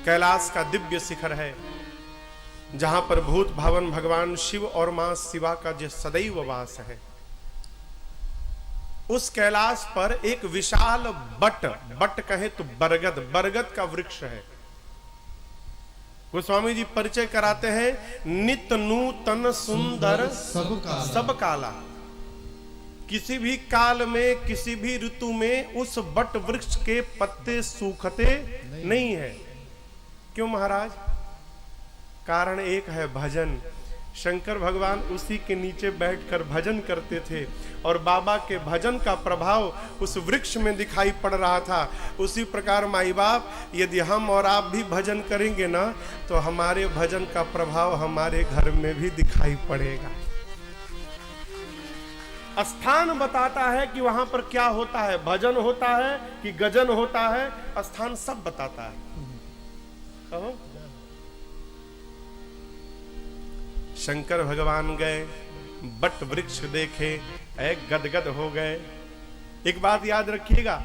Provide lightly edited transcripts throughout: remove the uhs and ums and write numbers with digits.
कैलाश का दिव्य शिखर है, जहां पर भूत भावन भगवान शिव और मां शिवा का जो सदैव वास है। उस कैलाश पर एक विशाल बट कहे तो बरगद का वृक्ष है। गोस्वामी जी परिचय कराते हैं, नित नूतन सुंदर सब काला। किसी भी काल में, किसी भी ऋतु में उस बट वृक्ष के पत्ते सूखते नहीं है। क्यों महाराज? कारण एक है भजन। शंकर भगवान उसी के नीचे बैठकर भजन करते थे और बाबा के भजन का प्रभाव उस वृक्ष में दिखाई पड़ रहा था। उसी प्रकार माई बाप, यदि हम और आप भी भजन करेंगे ना, तो हमारे भजन का प्रभाव हमारे घर में भी दिखाई पड़ेगा। स्थान बताता है कि वहां पर क्या होता है, भजन होता है कि गजन होता है, स्थान सब बताता है। कहो शंकर भगवान गए, बट वृक्ष देखे, गदगद हो गए। एक बात याद रखिएगा,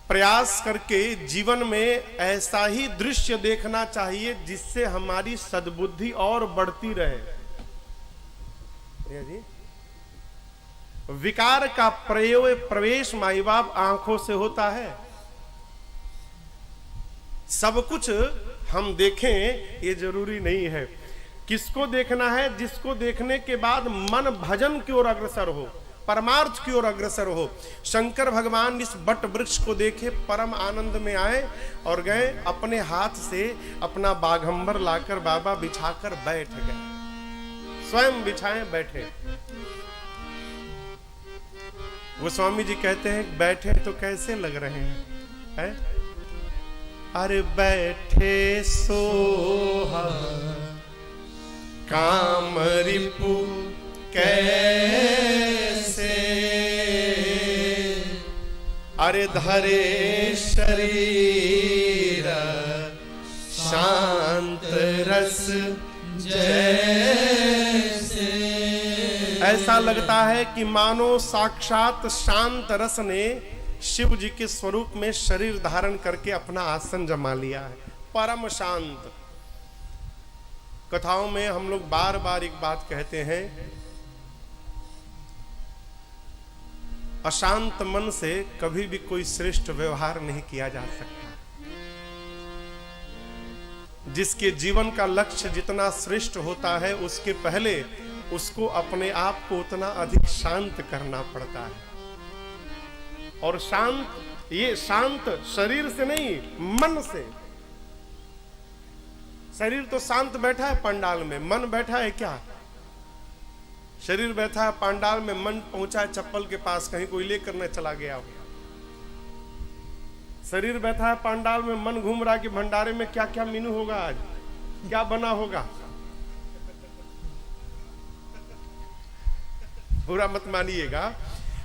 प्रयास करके जीवन में ऐसा ही दृश्य देखना चाहिए जिससे हमारी सद्बुद्धि और बढ़ती रहे। जी, विकार का प्रवेश माई बाप आंखों से होता है। सब कुछ हम देखें ये जरूरी नहीं है। किसको देखना है? जिसको देखने के बाद मन भजन की ओर अग्रसर हो, परमार्थ की ओर अग्रसर हो। शंकर भगवान इस बट वृक्ष को देखे, परम आनंद में आए और गए, अपने हाथ से अपना बाघंबर लाकर बाबा बिछाकर बैठ गए। स्वयं बिछाए बैठे। गोस्वामी जी कहते हैं बैठे तो कैसे लग रहे हैं? अरे बैठे सोहा काम रिपु कैसे, अरे धरे शरीर शांत रस जैसे। ऐसा लगता है कि मानो साक्षात शांत रस ने शिव जी के स्वरूप में शरीर धारण करके अपना आसन जमा लिया है, परम शांत। कथाओं में हम लोग बार बार एक बात कहते हैं, अशांत मन से कभी भी कोई श्रेष्ठ व्यवहार नहीं किया जा सकता। जिसके जीवन का लक्ष्य जितना श्रेष्ठ होता है, उसके पहले उसको अपने आप को उतना अधिक शांत करना पड़ता है। और शांत, ये शांत शरीर से नहीं, मन से। शरीर तो शांत बैठा है पंडाल में, मन बैठा है क्या? शरीर बैठा है पंडाल में, मन पहुंचा है चप्पल के पास, कहीं कोई लेकर न चला गया हो। शरीर बैठा है पंडाल में, मन घूम रहा कि भंडारे में क्या क्या मेनू होगा, आज क्या बना होगा। बुरा मत मानिएगा,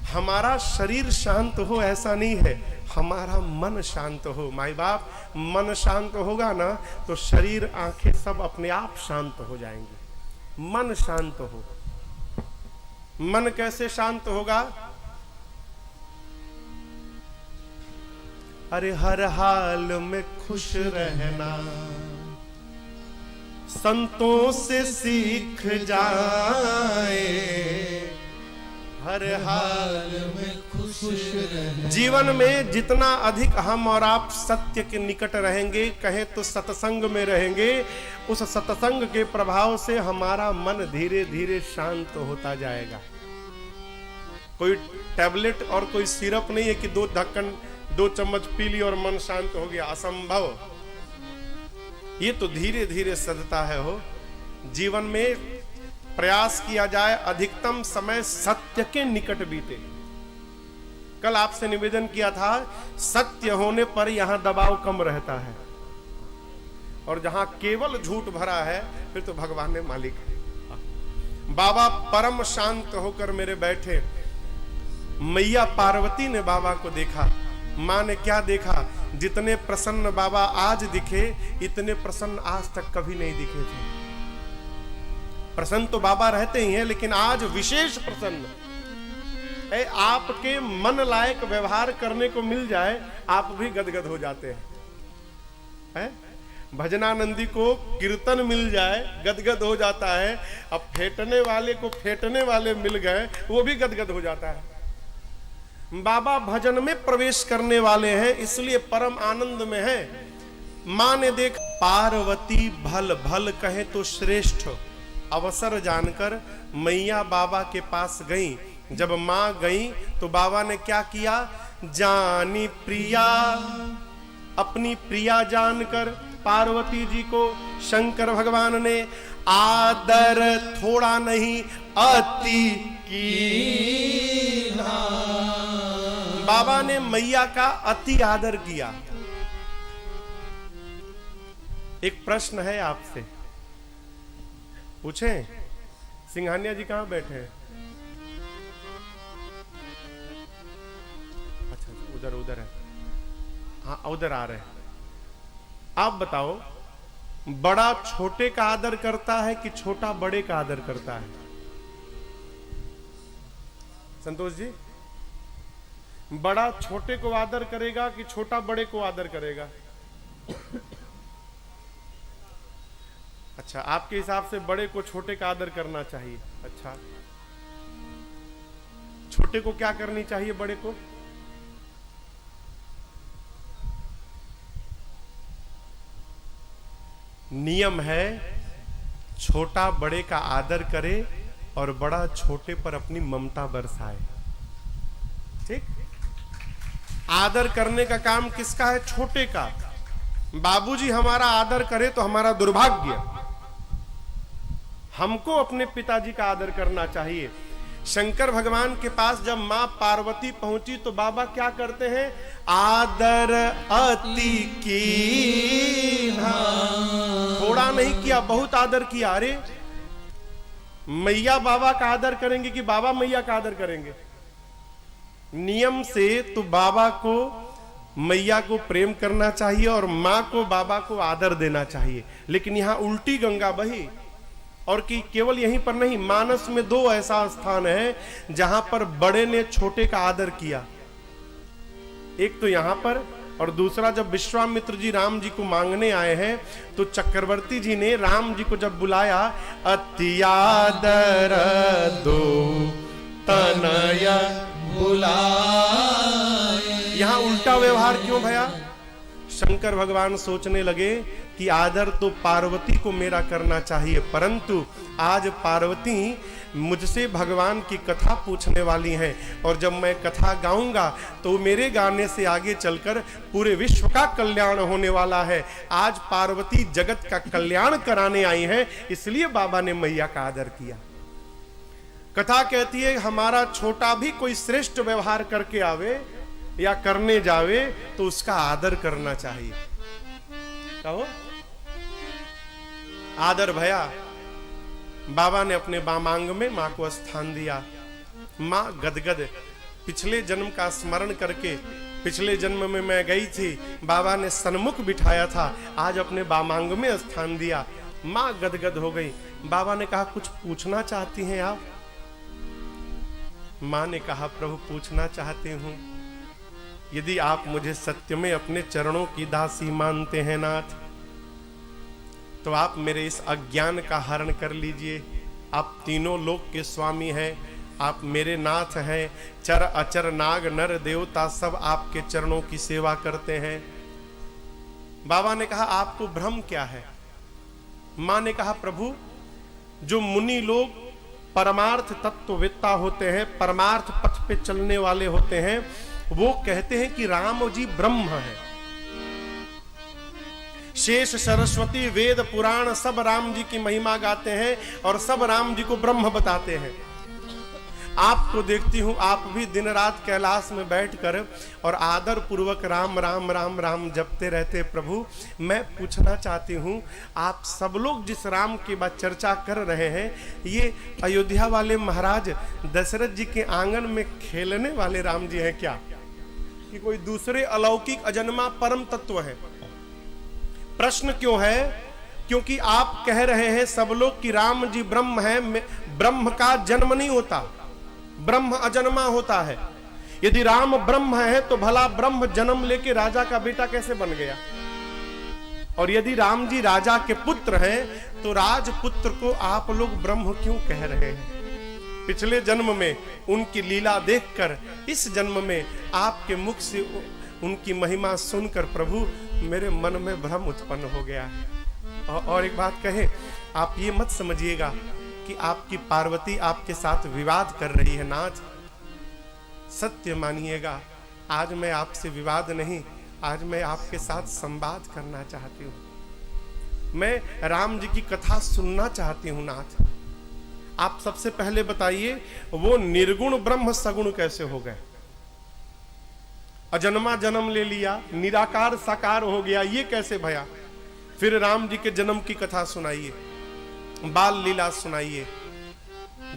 हमारा शरीर शांत हो ऐसा नहीं है, हमारा मन शांत हो। माई बाप, मन शांत होगा ना तो शरीर आंखें सब अपने आप शांत हो जाएंगे। मन शांत हो। मन कैसे शांत होगा? अरे हर हाल में खुश रहना संतों से सीख जाए, हर हाल में खुश रहना। जीवन में जितना अधिक हम और आप सत्य के निकट रहेंगे, कहें तो सत्संग में रहेंगे, उस सत्संग के प्रभाव से हमारा मन धीरे धीरे शांत होता जाएगा। कोई टैबलेट और कोई सिरप नहीं है कि 2 ढक्कन 2 चम्मच पी ली और मन शांत हो गया, असंभव। ये तो धीरे धीरे सधता है। हो जीवन में प्रयास किया जाए अधिकतम समय सत्य के निकट बीते। कल आपसे निवेदन किया था, सत्य होने पर यहां दबाव कम रहता है, और जहां केवल झूठ भरा है फिर तो भगवान ने मालिक है। बाबा परम शांत होकर मेरे बैठे। मैया पार्वती ने बाबा को देखा। मां ने क्या देखा? जितने प्रसन्न बाबा आज दिखे, इतने प्रसन्न आज तक कभी नहीं दिखे थे। प्रसन्न तो बाबा रहते ही हैं, लेकिन आज विशेष प्रसन्न। आपके मन लायक व्यवहार करने को मिल जाए, आप भी गदगद हो जाते हैं। भजनानंदी को कीर्तन मिल जाए गदगद हो जाता है, अब फेंटने वाले को फेंटने वाले मिल गए वो भी गदगद हो जाता है। बाबा भजन में प्रवेश करने वाले हैं इसलिए परम आनंद में है। मां ने देख पार्वती भल भल कहे तो श्रेष्ठ, अवसर जानकर मैया बाबा के पास गई। जब मां गई तो बाबा ने क्या किया, जानी प्रिया, अपनी प्रिया जानकर पार्वती जी को शंकर भगवान ने आदर थोड़ा नहीं अति कीना। बाबा ने मैया का अति आदर किया। एक प्रश्न है आपसे, पूछें? सिंघानिया जी कहां बैठे हैं? अच्छा उधर उधर है, हाँ उधर आ रहे हैं। आप बताओ, बड़ा छोटे का आदर करता है कि छोटा बड़े का आदर करता है? संतोष जी, बड़ा छोटे को आदर करेगा कि छोटा बड़े को आदर करेगा? अच्छा, आपके हिसाब से बड़े को छोटे का आदर करना चाहिए। अच्छा, छोटे को क्या करनी चाहिए बड़े को? नियम है छोटा बड़े का आदर करे और बड़ा छोटे पर अपनी ममता बरसाए। ठीक, आदर करने का काम किसका है? छोटे का। बाबूजी हमारा आदर करे तो हमारा दुर्भाग्य। हमको अपने पिताजी का आदर करना चाहिए। शंकर भगवान के पास जब मां पार्वती पहुंची तो बाबा क्या करते हैं? आदर अति कीन्हा, थोड़ा नहीं किया, बहुत आदर किया। अरे मैया बाबा का आदर करेंगे कि बाबा मैया का आदर करेंगे? नियम से तो बाबा को मैया को प्रेम करना चाहिए और मां को बाबा को आदर देना चाहिए। लेकिन यहां उल्टी गंगा बही। और कि केवल यहीं पर नहीं, मानस में दो ऐसा स्थान है जहां पर बड़े ने छोटे का आदर किया। एक तो यहां पर, और दूसरा जब विश्वामित्र जी राम जी को मांगने आए हैं तो चक्रवर्ती जी ने राम जी को जब बुलाया, अति आदर दो तनय बुलाए। यहां उल्टा व्यवहार क्यों भया? शंकर भगवान सोचने लगे कि आदर तो पार्वती को मेरा करना चाहिए, परंतु आज पार्वती मुझसे भगवान की कथा पूछने वाली हैं और जब मैं कथा गाऊंगा तो मेरे गाने से आगे चलकर पूरे विश्व का कल्याण होने वाला है। आज पार्वती जगत का कल्याण कराने आई हैं, इसलिए बाबा ने मैया का आदर किया। कथा कहती है हमारा छोटा भी कोई श्रेष्ठ व्यवहार करके आवे या करने जावे तो उसका आदर करना चाहिए। कहो आदर भया। बाबा ने अपने बामांग में मां को स्थान दिया। मां गदगद, पिछले जन्म का स्मरण करके, पिछले जन्म में मैं गई थी, बाबा ने सन्मुख बिठाया था, आज अपने बामांग में स्थान दिया। मां गदगद हो गई। बाबा ने कहा कुछ पूछना चाहती हैं आप? मां ने कहा प्रभु पूछना चाहती हूं, यदि आप मुझे सत्य में अपने चरणों की दासी मानते हैं नाथ, तो आप मेरे इस अज्ञान का हरण कर लीजिए। आप तीनों लोक के स्वामी हैं, आप मेरे नाथ हैं। चर अचर नाग नर देवता सब आपके चरणों की सेवा करते हैं। बाबा ने कहा आपको भ्रम क्या है? मां ने कहा प्रभु, जो मुनि लोग परमार्थ तत्ववेत्ता होते हैं, परमार्थ पथ पे चलने वाले होते हैं, वो कहते हैं कि राम जी ब्रह्म है। शेष सरस्वती वेद पुराण सब राम जी की महिमा गाते हैं और सब राम जी को ब्रह्म बताते हैं। आपको देखती हूं, आप भी दिन रात कैलाश में बैठकर और आदर पूर्वक राम राम राम राम जपते रहते। प्रभु मैं पूछना चाहती हूं, आप सब लोग जिस राम की बात चर्चा कर रहे हैं, ये अयोध्या वाले महाराज दशरथ जी के आंगन में खेलने वाले राम जी हैं क्या, कि कोई दूसरे अलौकिक अजन्मा परम तत्व है? प्रश्न क्यों है? क्योंकि आप कह रहे हैं सब लोग कि राम जी ब्रह्म है। ब्रह्म का जन्म नहीं होता, ब्रह्म अजन्मा होता है। यदि राम ब्रह्म है तो भला ब्रह्म जन्म लेके राजा का बेटा कैसे बन गया? और यदि राम जी राजा के पुत्र हैं तो राजपुत्र को आप लोग ब्रह्म क्यों कह रहे हैं? पिछले जन्म में उनकी लीला देखकर इस जन्म में आपके मुख से उनकी महिमा सुनकर प्रभु मेरे मन में भ्रम उत्पन्न हो गया है। और एक बात कहे, आप ये मत समझिएगा कि आपकी पार्वती आपके साथ विवाद कर रही है। नाथ, सत्य मानिएगा, आज मैं आपसे विवाद नहीं, आज मैं आपके साथ संवाद करना चाहती हूं। मैं राम जी की कथा सुनना चाहती हूं। नाथ, आप सबसे पहले बताइए, वो निर्गुण ब्रह्म सगुण कैसे हो गए? अजन्मा जन्म ले लिया, निराकार साकार हो गया, ये कैसे भया? फिर राम जी के जन्म की कथा सुनाइए, बाल लीला सुनाइए,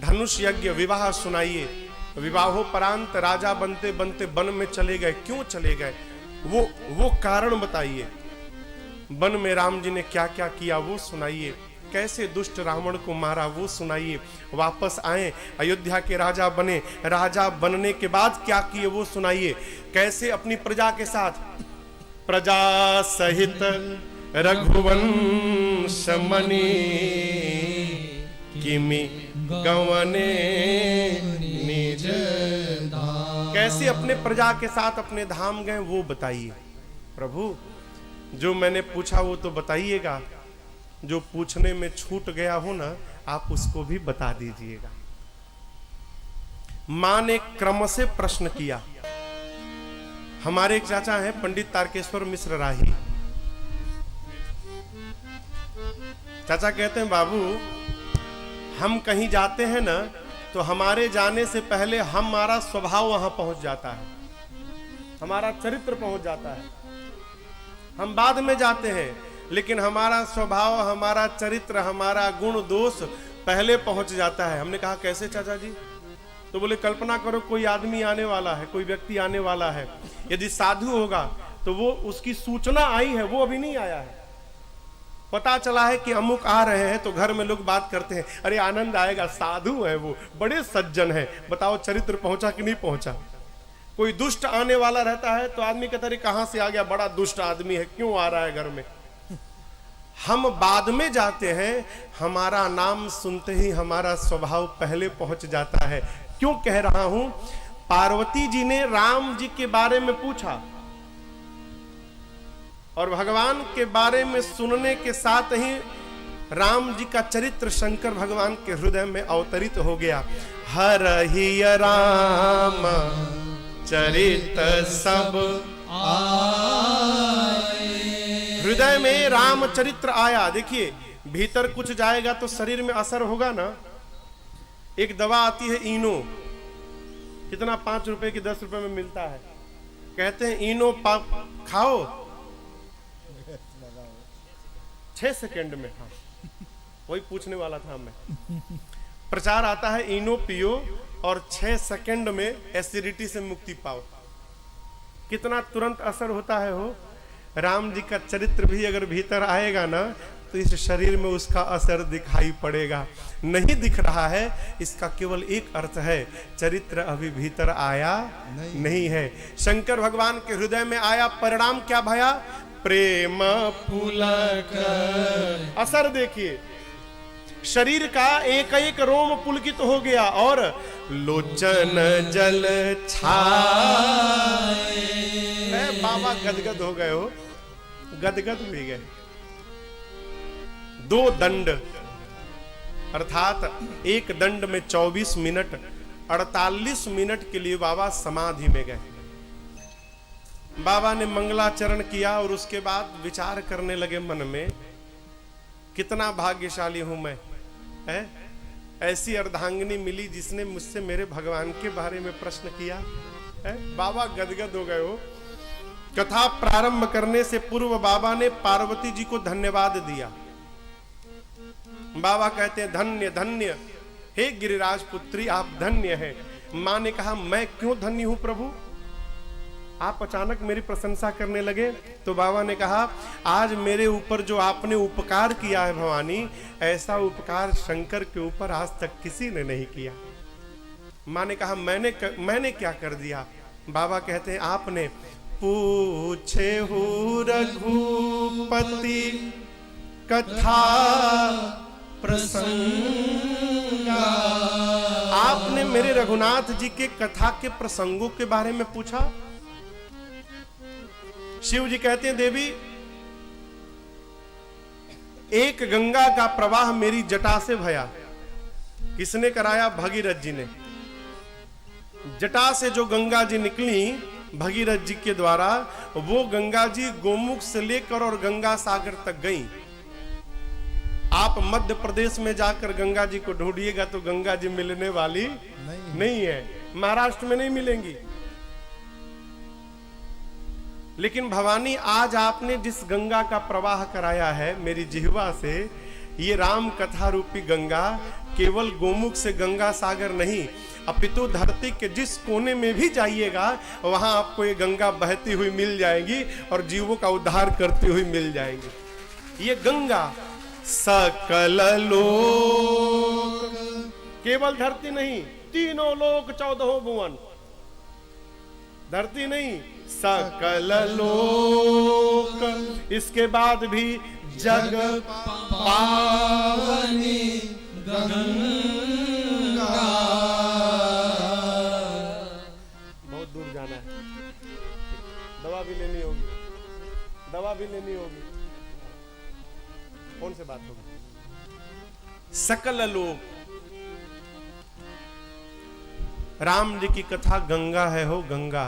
धनुष यज्ञ विवाह सुनाइए। विवाहोपरांत राजा बनते बनते वन में चले गए, क्यों चले गए? वो कारण बताइए। वन में राम जी ने क्या क्या किया वो सुनाइए। कैसे दुष्ट रावण को मारा वो सुनाइए। वापस आए, अयोध्या के राजा बने, राजा बनने के बाद क्या किए वो सुनाइए। कैसे अपनी प्रजा के साथ प्रजा सहित रघुवंश मणि किमि गवने निज धाम, कैसे अपने प्रजा के साथ अपने धाम गए वो बताइए। प्रभु, जो मैंने पूछा वो तो बताइएगा, जो पूछने में छूट गया हो ना, आप उसको भी बता दीजिएगा। मां ने क्रम से प्रश्न किया। हमारे एक चाचा हैं पंडित तारकेश्वर मिश्र राही। चाचा कहते हैं, बाबू, हम कहीं जाते हैं ना तो हमारे जाने से पहले हमारा स्वभाव वहां पहुंच जाता है, हमारा चरित्र पहुंच जाता है। हम बाद में जाते हैं, लेकिन हमारा स्वभाव, हमारा चरित्र, हमारा गुण दोष पहले पहुंच जाता है। हमने कहा कैसे चाचा जी? तो बोले, कल्पना करो कोई आदमी आने वाला है, कोई व्यक्ति आने वाला है। यदि साधु होगा तो वो, उसकी सूचना आई है, वो अभी नहीं आया है, पता चला है कि अमुक आ रहे हैं, तो घर में लोग बात करते हैं, अरे आनंद आएगा, साधु है वो, बड़े सज्जन है, बताओ चरित्र पहुंचा कि नहीं पहुंचा। कोई दुष्ट आने वाला रहता है तो आदमी कहता है कहां से आ गया, बड़ा दुष्ट आदमी है, क्यों आ रहा है घर में। हम बाद में जाते हैं, हमारा नाम सुनते ही हमारा स्वभाव पहले पहुंच जाता है। क्यों कह रहा हूं? पार्वती जी ने राम जी के बारे में पूछा और भगवान के बारे में सुनने के साथ ही राम जी का चरित्र शंकर भगवान के हृदय में अवतरित हो गया। हरहि राम चरित सब आए, हृदय में राम चरित्र आया। देखिए, भीतर कुछ जाएगा तो शरीर में असर होगा ना। एक दवा आती है इनो, कितना 5 रुपए की 10 रुपए में मिलता है। कहते हैं इनो खाओ 6 सेकंड में। हाँ, वही पूछने वाला था मैं। प्रचार आता है इनो पियो और 6 सेकंड में एसिडिटी से मुक्ति पाओ। कितना तुरंत असर होता है हो। राम जी का चरित्र भी अगर भीतर आएगा ना तो इस शरीर में उसका असर दिखाई पड़ेगा। नहीं दिख रहा है, इसका केवल एक अर्थ है, चरित्र अभी भीतर आया नहीं है। शंकर भगवान के हृदय में आया, परिणाम क्या भया? प्रेम पुलक। असर देखिए, शरीर का एक एक रोम पुलकित हो गया और लोचन जल छाए। बाबा गदगद हो गए हो, गदगद हो गए। 2 दंड, अर्थात एक दंड में 24 मिनट, 48 मिनट के लिए बाबा समाधि में गए। बाबा ने मंगलाचरण किया और उसके बाद विचार करने लगे मन में, कितना भाग्यशाली हूं मैं, है? ऐसी अर्धांगिनी मिली जिसने मुझसे मेरे भगवान के बारे में प्रश्न किया है। बाबा गदगद हो गए हो। कथा प्रारंभ करने से पूर्व बाबा ने पार्वती जी को धन्यवाद दिया। बाबा कहते हैं, धन्य धन्य हे गिरिराज पुत्री, आप धन्य हैं। मां ने कहा, मैं क्यों धन्य हूं प्रभु? आप अचानक मेरी प्रशंसा करने लगे। तो बाबा ने कहा, आज मेरे ऊपर जो आपने उपकार किया है भवानी, ऐसा उपकार शंकर के ऊपर आज तक किसी ने नहीं किया। मां ने कहा, मैंने क्या कर दिया? बाबा कहते हैं, आपने पूछे हो रघुपति कथा प्रसंगा। आपने मेरे रघुनाथ जी के कथा के प्रसंगों के बारे में पूछा। शिव जी कहते हैं देवी, एक गंगा का प्रवाह मेरी जटा से भया। किसने कराया? भगीरथ जी ने। जटा से जो गंगा जी निकली भगीरथ जी के द्वारा, वो गंगा जी गोमुख से लेकर और गंगा सागर तक गई। आप मध्य प्रदेश में जाकर गंगा जी को ढूंढिएगा तो गंगा जी मिलने वाली नहीं है। महाराष्ट्र में नहीं मिलेंगी। लेकिन भवानी, आज आपने जिस गंगा का प्रवाह कराया है मेरी जिह्वा से, ये राम कथा रूपी गंगा केवल गोमुख से गंगा सागर नहीं, अपितु धरती के जिस कोने में भी जाइएगा वहां आपको ये गंगा बहती हुई मिल जाएगी और जीवों का उद्धार करती हुई मिल जाएंगी। ये गंगा सकल लोक, केवल धरती नहीं, तीनों लोक 14 भुवन, धरती नहीं, सकल लोक। इसके बाद भी जग पावनी गंगा। बहुत दूर जाना है, दवा भी लेनी होगी, दवा भी लेनी होगी। कौन से बात होगी? सकल लोक। राम जी की कथा गंगा है हो, गंगा।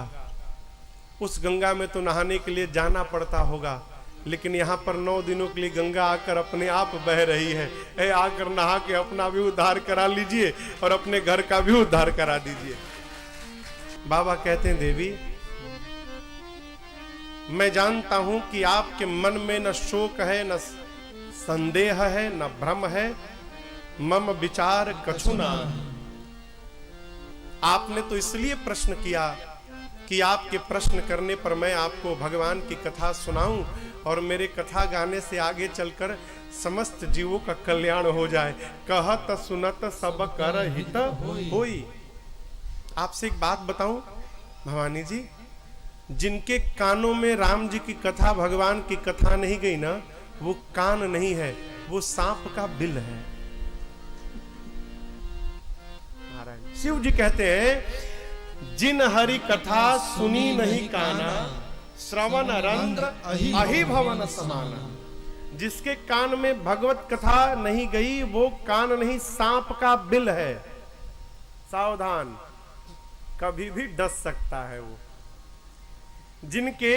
उस गंगा में तो नहाने के लिए जाना पड़ता होगा, लेकिन यहाँ पर 9 दिनों के लिए गंगा आकर अपने आप बह रही है। ए, आकर नहा के अपना भी उद्धार करा लीजिए और अपने घर का भी उद्धार करा दीजिए। बाबा कहते हैं देवी, मैं जानता हूं कि आपके मन में न शोक है, न संदेह है, न भ्रम है। मम विचार कछुना। आपने तो इसलिए प्रश्न किया कि आपके प्रश्न करने पर मैं आपको भगवान की कथा सुनाऊं और मेरे कथा गाने से आगे चलकर समस्त जीवों का कल्याण हो जाए। कहत सुनत सब कर हित होई। आपसे एक बात बताऊं भवानी जी, जिनके कानों में राम जी की कथा, भगवान की कथा नहीं गई ना, वो कान नहीं है, वो सांप का बिल है। शिव जी कहते हैं, जिन हरि कथा सुनी नहीं काना, श्रवण रंध्र अहि भवन समाना। जिसके कान में भगवत कथा नहीं गई वो कान नहीं, सांप का बिल है। सावधान, कभी भी डस सकता है वो। जिनके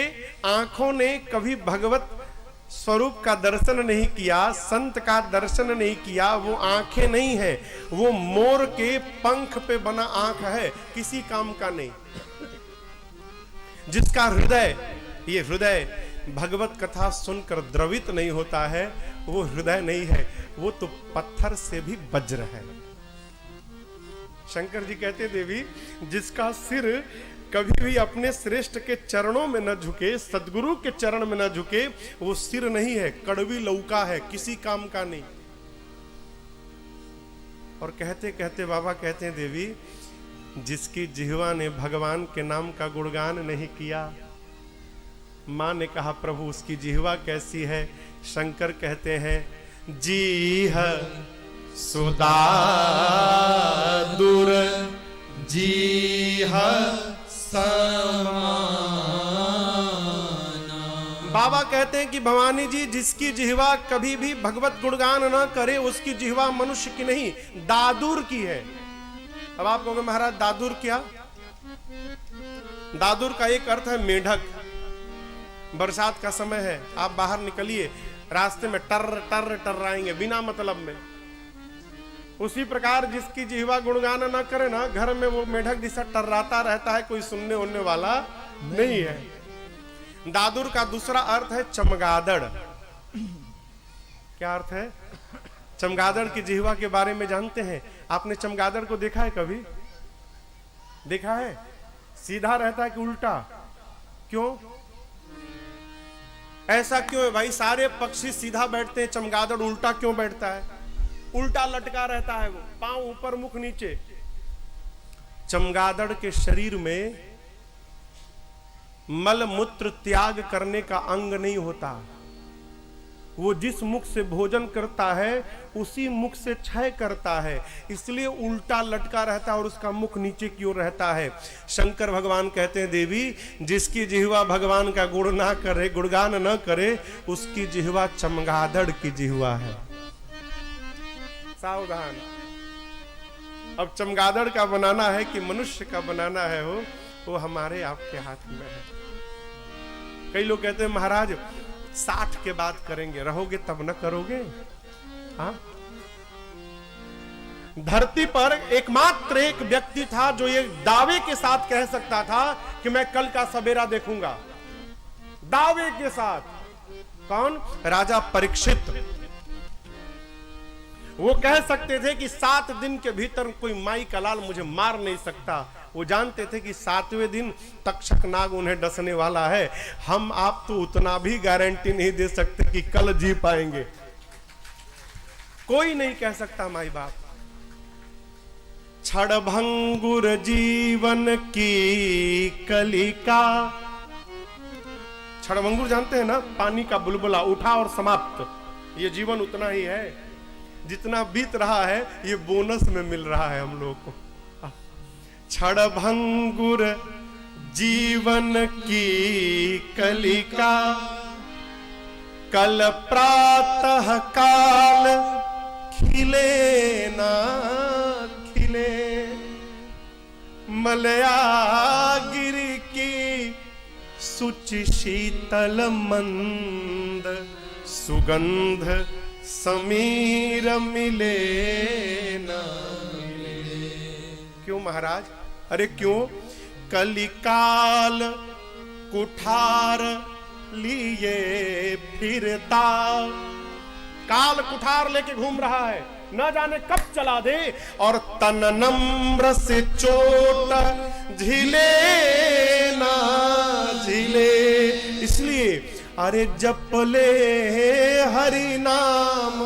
आंखों ने कभी भगवत स्वरूप का दर्शन नहीं किया, संत का दर्शन नहीं किया, वो आंखें नहीं है, वो मोर के पंख पे बना आंख है, किसी काम का नहीं। जिसका हृदय, ये हृदय भगवत कथा सुनकर द्रवित नहीं होता है, वो हृदय नहीं है, वो तो पत्थर से भी वज्र है। शंकर जी कहते देवी, जिसका सिर कभी भी अपने श्रेष्ठ के चरणों में न झुके, सदगुरु के चरण में न झुके, वो सिर नहीं है, कड़वी लौका है, किसी काम का नहीं। और कहते कहते बाबा कहते हैं देवी, जिसकी जिह्वा ने भगवान के नाम का गुणगान नहीं किया, मां ने कहा प्रभु उसकी जिह्वा कैसी है? शंकर कहते हैं, जीह सुदा दूर जीह बाबा कहते हैं कि भवानी जी, जिसकी जिह्वा कभी भी भगवत गुणगान ना करे, उसकी जिह्वा मनुष्य की नहीं, दादुर की है। अब आप कहोगे महाराज दादुर क्या? दादुर का एक अर्थ है मेढक। बरसात का समय है, आप बाहर निकलिए, रास्ते में टर टर टर्राएंगे बिना मतलब में। उसी प्रकार जिसकी जिह्वा गुणगान ना करे ना, घर में वो मेढक जैसा टर्राता रहता है, कोई सुनने उनने वाला नहीं है। दादुर का दूसरा अर्थ है चमगादड़। क्या अर्थ है? चमगादड़ की जिह्वा के बारे में जानते हैं? आपने चमगादड़ को देखा है कभी? देखा है? सीधा रहता है कि उल्टा? क्यों ऐसा क्यों है भाई? सारे पक्षी सीधा बैठते हैं, चमगादड़ उल्टा क्यों बैठता है? उल्टा लटका रहता है, वो पांव ऊपर मुख नीचे। चमगादड़ के शरीर में मल मूत्र त्याग करने का अंग नहीं होता। वो जिस मुख से भोजन करता है उसी मुख से क्षय करता है, इसलिए उल्टा लटका रहता है और उसका मुख नीचे की ओर रहता है। शंकर भगवान कहते हैं, देवी जिसकी जिह्वा भगवान का गुण ना करे, गुणगान न करे, उसकी जिह्वा चमगादड़ की जिह्वा है। सावधान। अब चमगादड़ का बनाना है कि मनुष्य का बनाना है, वो हमारे आपके हाथ में है। कई लोग कहते हैं महाराज 60 के बाद करेंगे, रहोगे तब न करोगे। हाँ, धरती पर एकमात्र एक व्यक्ति था जो ये दावे के साथ कह सकता था कि मैं कल का सवेरा देखूंगा, दावे के साथ। कौन? राजा परीक्षित। वो कह सकते थे कि 7 दिन के भीतर कोई माई का लाल मुझे मार नहीं सकता। वो जानते थे कि 7वें दिन तक्षक नाग उन्हें डसने वाला है। हम आप तो उतना भी गारंटी नहीं दे सकते कि कल जी पाएंगे। कोई नहीं कह सकता माई बाप। क्षणभंगुर जीवन की कलिका। क्षणभंगुर जानते हैं ना, पानी का बुलबुला, उठा और समाप्त। ये जीवन उतना ही है, जितना बीत रहा है ये बोनस में मिल रहा है हम लोगों को। क्षणभंगुर जीवन की कलिका, कल प्रातः काल खिले ना खिले, मलयागिरी की सुचि शीतल मंद, सुगंध समीर मिले ना मिले। क्यों महाराज? अरे क्यों? कलिकाल कुठार लिए फिरता। काल कुठार लेके घूम रहा है, न जाने कब चला दे, और तन नम्र से चोट झिले ना झिले। इसलिए अरे जपले हरि नाम,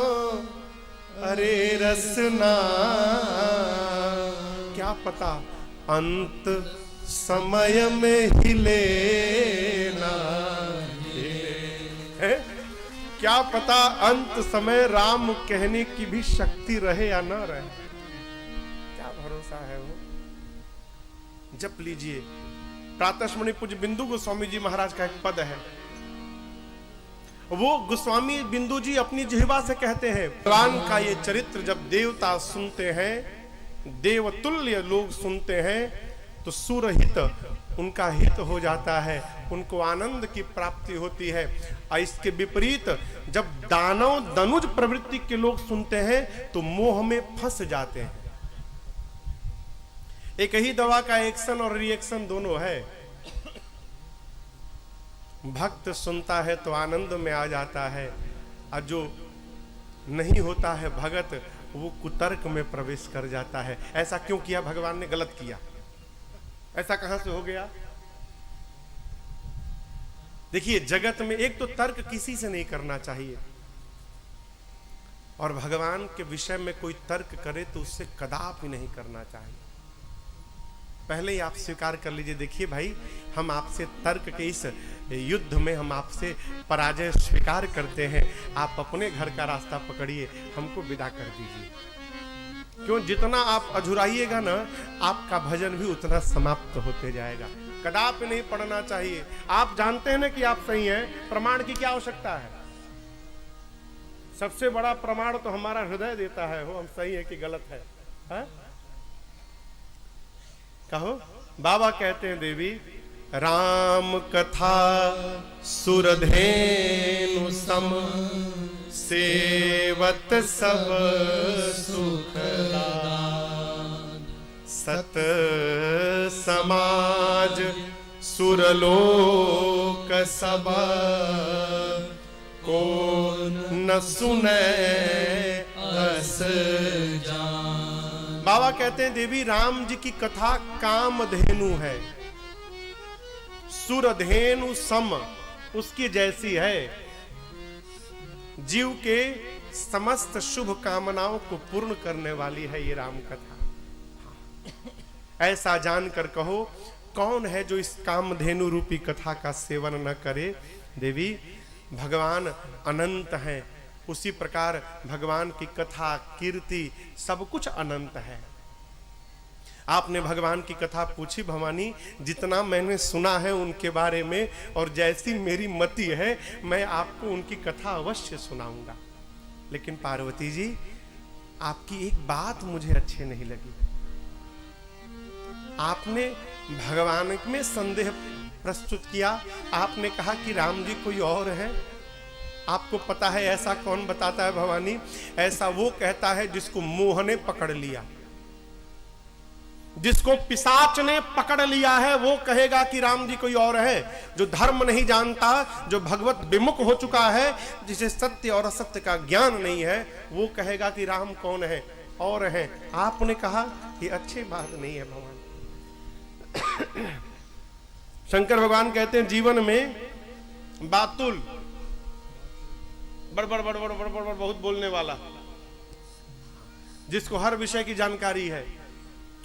अरे रसना, क्या पता अंत समय में हिले ना हिले। क्या पता अंत समय राम कहने की भी शक्ति रहे या ना रहे। क्या भरोसा है वो। जप लीजिए। प्रातस्मरणीय पूज्य बिंदु गोस्वामी जी महाराज का एक पद है, वो गोस्वामी बिंदु जी अपनी जिह्वा से कहते हैं, भगवान का ये चरित्र जब देवता सुनते हैं, देवतुल्य लोग सुनते हैं, तो सुरहित उनका हित हो जाता है, उनको आनंद की प्राप्ति होती है। और इसके विपरीत जब दानव दनुज प्रवृत्ति के लोग सुनते हैं तो मोह में फंस जाते हैं। एक ही दवा का एक्शन और रिएक्शन दोनों है। भक्त सुनता है तो आनंद में आ जाता है, और जो नहीं होता है भगत, वो कुतर्क में प्रवेश कर जाता है। ऐसा क्यों किया भगवान ने? गलत किया। ऐसा कहां से हो गया? देखिए, जगत में एक तो तर्क किसी से नहीं करना चाहिए, और भगवान के विषय में कोई तर्क करे तो उससे कदापि नहीं करना चाहिए। पहले ही आप स्वीकार कर लीजिए, देखिए भाई, हम आपसे तर्क के इस युद्ध में हम आपसे पराजय स्वीकार करते हैं, आप अपने घर का रास्ता पकड़िए, हमको विदा कर दीजिए। क्यों? जितना आप अझुराइएगा ना, आपका भजन भी उतना समाप्त होते जाएगा। कदापि नहीं पढ़ना चाहिए। आप जानते हैं ना कि आप सही हैं, प्रमाण की क्या आवश्यकता है? सबसे बड़ा प्रमाण तो हमारा हृदय देता है, हो हम सही है कि गलत है, हा? कहो। बाबा कहते हैं, देवी राम कथा सुरधेनु सम, सेवत सब सुखदान, सत समाज सुरलोक सब, को न सुने अस जान। बाबा कहते हैं, देवी राम जी की कथा कामधेनु है, सुरधेनु सम, उसकी जैसी है। जीव के समस्त शुभ कामनाओं को पूर्ण करने वाली है ये राम कथा। ऐसा जानकर कहो, कौन है जो इस कामधेनु रूपी कथा का सेवन न करे। देवी, भगवान अनंत हैं, उसी प्रकार भगवान की कथा, कीर्ति, सब कुछ अनंत है। आपने भगवान की कथा पूछी भवानी, जितना मैंने सुना है उनके बारे में और जैसी मेरी मति है, मैं आपको उनकी कथा अवश्य सुनाऊंगा। लेकिन पार्वती जी, आपकी एक बात मुझे अच्छी नहीं लगी। आपने भगवान में संदेह प्रस्तुत किया। आपने कहा कि राम जी कोई और है। आपको पता है ऐसा कौन बताता है भवानी? ऐसा वो कहता है जिसको मोह ने पकड़ लिया, जिसको पिशाच ने पकड़ लिया है, वो कहेगा कि राम जी कोई और है। जो धर्म नहीं जानता, जो भगवत विमुख हो चुका है, जिसे सत्य और असत्य का ज्ञान नहीं है, वो कहेगा कि राम कौन है, और है। आपने कहा ये अच्छी बात नहीं है भगवान। शंकर भगवान कहते हैं जीवन में बातुल, बड़बड़ बड़बड़ बड़बड़ बहुत बोलने वाला, जिसको हर विषय की जानकारी है,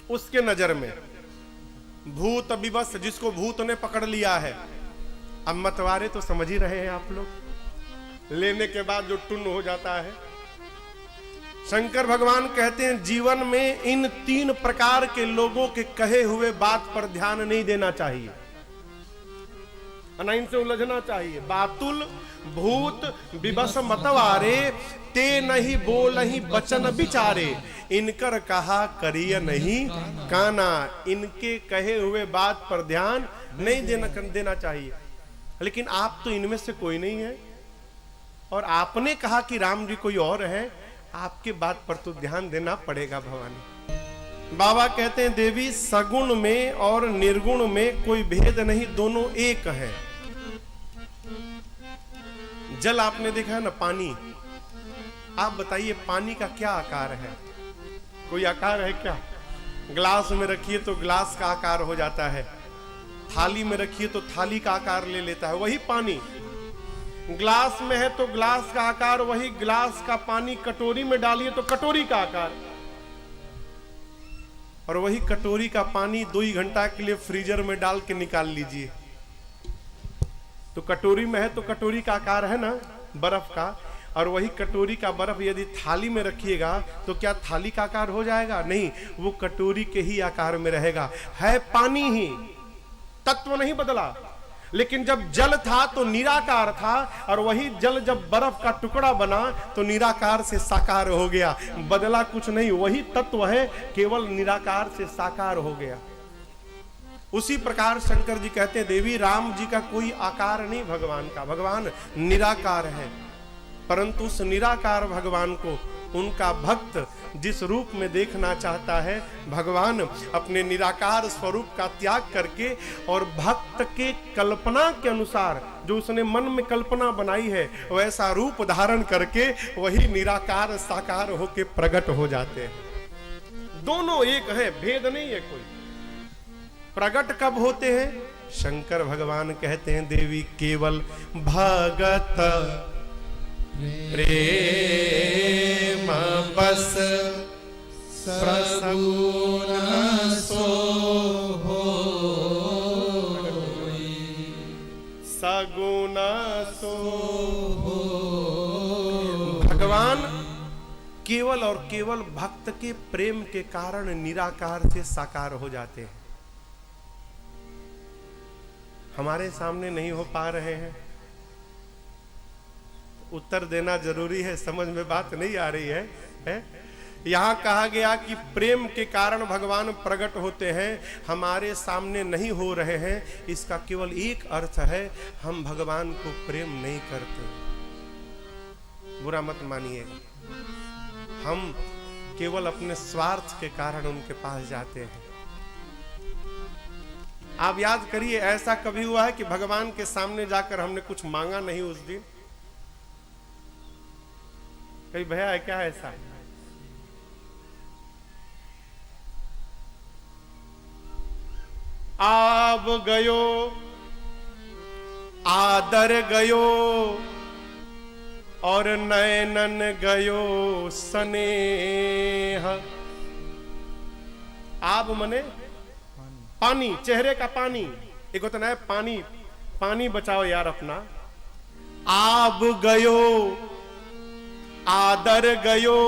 उसके नजर में भूत विवश, जिसको भूत ने पकड़ लिया है। अब मतवारे तो समझ ही रहे हैं आप लोग, लेने के बाद जो टुन्न हो जाता है। शंकर भगवान कहते हैं जीवन में इन 3 प्रकार के लोगों के कहे हुए बात पर ध्यान नहीं देना चाहिए, ना इनसे उलझना चाहिए। बातुल, भूत, विवश मतवारे, ते नहीं बोलहि बचन विचारे, इनकर कहा करिय नहीं काना। इनके कहे हुए बात पर ध्यान नहीं देना चाहिए। लेकिन आप तो इनमें से कोई नहीं है, और आपने कहा कि राम जी कोई और है, आपके बात पर तो ध्यान देना पड़ेगा भवानी। बाबा कहते हैं देवी, सगुण में और निर्गुण में कोई भेद नहीं, दोनों एक है। जल आपने देखा है ना, पानी। आप बताइए पानी का क्या आकार है? कोई आकार है क्या? ग्लास में रखिए तो ग्लास का आकार हो जाता है, थाली में रखिए तो थाली का आकार ले लेता है। वही पानी ग्लास में है तो ग्लास का आकार, वही ग्लास का पानी कटोरी में डालिए तो कटोरी का आकार, और वही कटोरी का पानी 2 घंटा के लिए फ्रीजर में डाल के निकाल लीजिए तो कटोरी में है तो कटोरी का आकार है ना, बर्फ का। और वही कटोरी का बर्फ यदि थाली में रखिएगा तो क्या थाली का आकार हो जाएगा? नहीं, वो कटोरी के ही आकार में रहेगा। है पानी ही, तत्व नहीं बदला। लेकिन जब जल था तो निराकार था, और वही जल जब बर्फ का टुकड़ा बना तो निराकार से साकार हो गया। बदला कुछ नहीं, वही तत्व है, केवल निराकार से साकार हो गया। उसी प्रकार शंकर जी कहते हैं देवी, राम जी का कोई आकार नहीं भगवान का, भगवान निराकार है। परंतु उस निराकार भगवान को उनका भक्त जिस रूप में देखना चाहता है, भगवान अपने निराकार स्वरूप का त्याग करके और भक्त के कल्पना के अनुसार जो उसने मन में कल्पना बनाई है वैसा रूप धारण करके वही निराकार साकार होके प्रकट हो जाते हैं। दोनों एक है, भेद नहीं है कोई। प्रकट कब होते हैं? शंकर भगवान कहते हैं देवी, केवल भगत प्रेम बस सगुण सो होई, सगुण सो होई। भगवान केवल और केवल भक्त के प्रेम के कारण निराकार से साकार हो जाते हैं। हमारे सामने नहीं हो पा रहे हैं, उत्तर देना जरूरी है, समझ में बात नहीं आ रही है? यहां कहा गया कि प्रेम के कारण भगवान प्रकट होते हैं, हमारे सामने नहीं हो रहे हैं। इसका केवल एक अर्थ है, हम भगवान को प्रेम नहीं करते। बुरा मत मानिएगा, हम केवल अपने स्वार्थ के कारण उनके पास जाते हैं। आप याद करिए, ऐसा कभी हुआ है कि भगवान के सामने जाकर हमने कुछ मांगा नहीं उस दिन? कहीं भैया है क्या ऐसा? आब गयो आदर गयो और नयनन गयो स्नेह। आब मने पानी, चेहरे का पानी, एक होता है पानी, पानी बचाओ यार अपना। आब गयो आदर गयो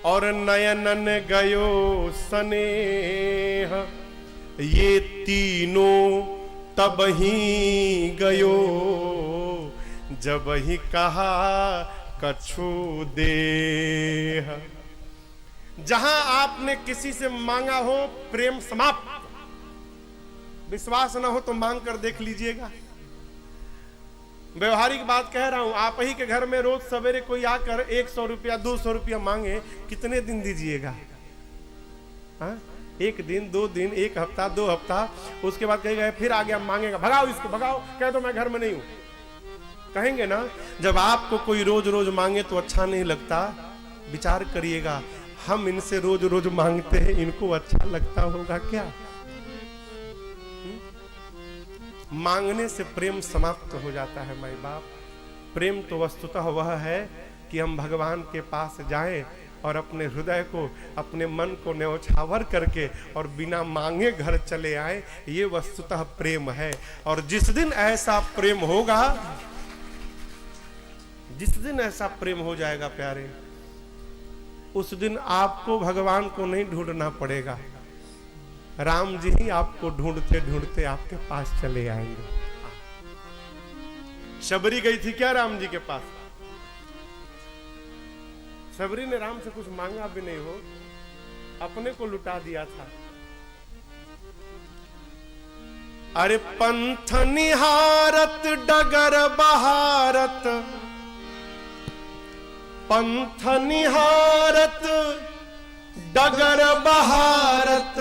और नयनन गयो स्नेह, ये तीनों तब ही गयो जब ही कहा कछु देह। जहां आपने किसी से मांगा हो प्रेम समाप्त, विश्वास ना हो तो मांग कर देख लीजिएगा। व्यवहारिक बात कह रहा हूं, आप ही के घर में रोज सवेरे कोई आकर 100 रुपया 200 रुपया मांगे, कितने दिन दीजिएगा? हाँ? 1 दिन 2 दिन 1 हफ्ता 2 हफ्ता, उसके बाद कहेगा फिर आ गया मांगेगा, भगाओ इसको भगाओ, कह दो मैं घर में नहीं हूं, कहेंगे ना। जब आपको कोई रोज रोज मांगे तो अच्छा नहीं लगता। विचार करिएगा, हम इनसे रोज रोज मांगते हैं, इनको अच्छा लगता होगा क्या? मांगने से प्रेम समाप्त हो जाता है माई बाप। प्रेम तो वस्तुतः वह है कि हम भगवान के पास जाएं और अपने हृदय को, अपने मन को न्यौछावर करके और बिना मांगे घर चले आए, ये वस्तुतः प्रेम है। और जिस दिन ऐसा प्रेम होगा, जिस दिन ऐसा प्रेम हो जाएगा प्यारे, उस दिन आपको भगवान को नहीं ढूंढना पड़ेगा, राम जी ही आपको ढूंढते ढूंढते आपके पास चले आएंगे। शबरी गई थी क्या राम जी के पास? शबरी ने राम से कुछ मांगा भी नहीं हो, अपने को लुटा दिया था। अरे पंथ निहारत डगर बहारत, पंथ निहारत डगर बहारत,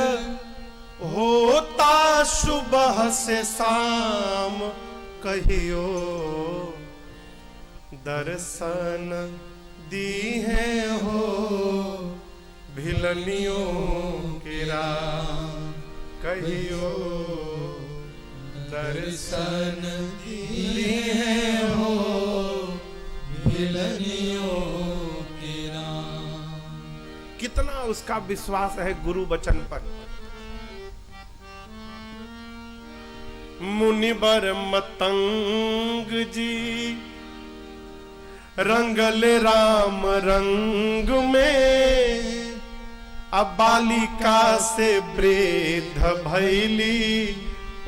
होता सुबह से शाम कहियो, दर्शन दी है हो भिलनियों के राम कहियो, दर्शन दी है हो भिलनियों के राम। कितना उसका विश्वास है गुरु वचन पर। मुनिबर मतंग जी रंगल राम रंग में, अब बालिका से वृद्ध भैली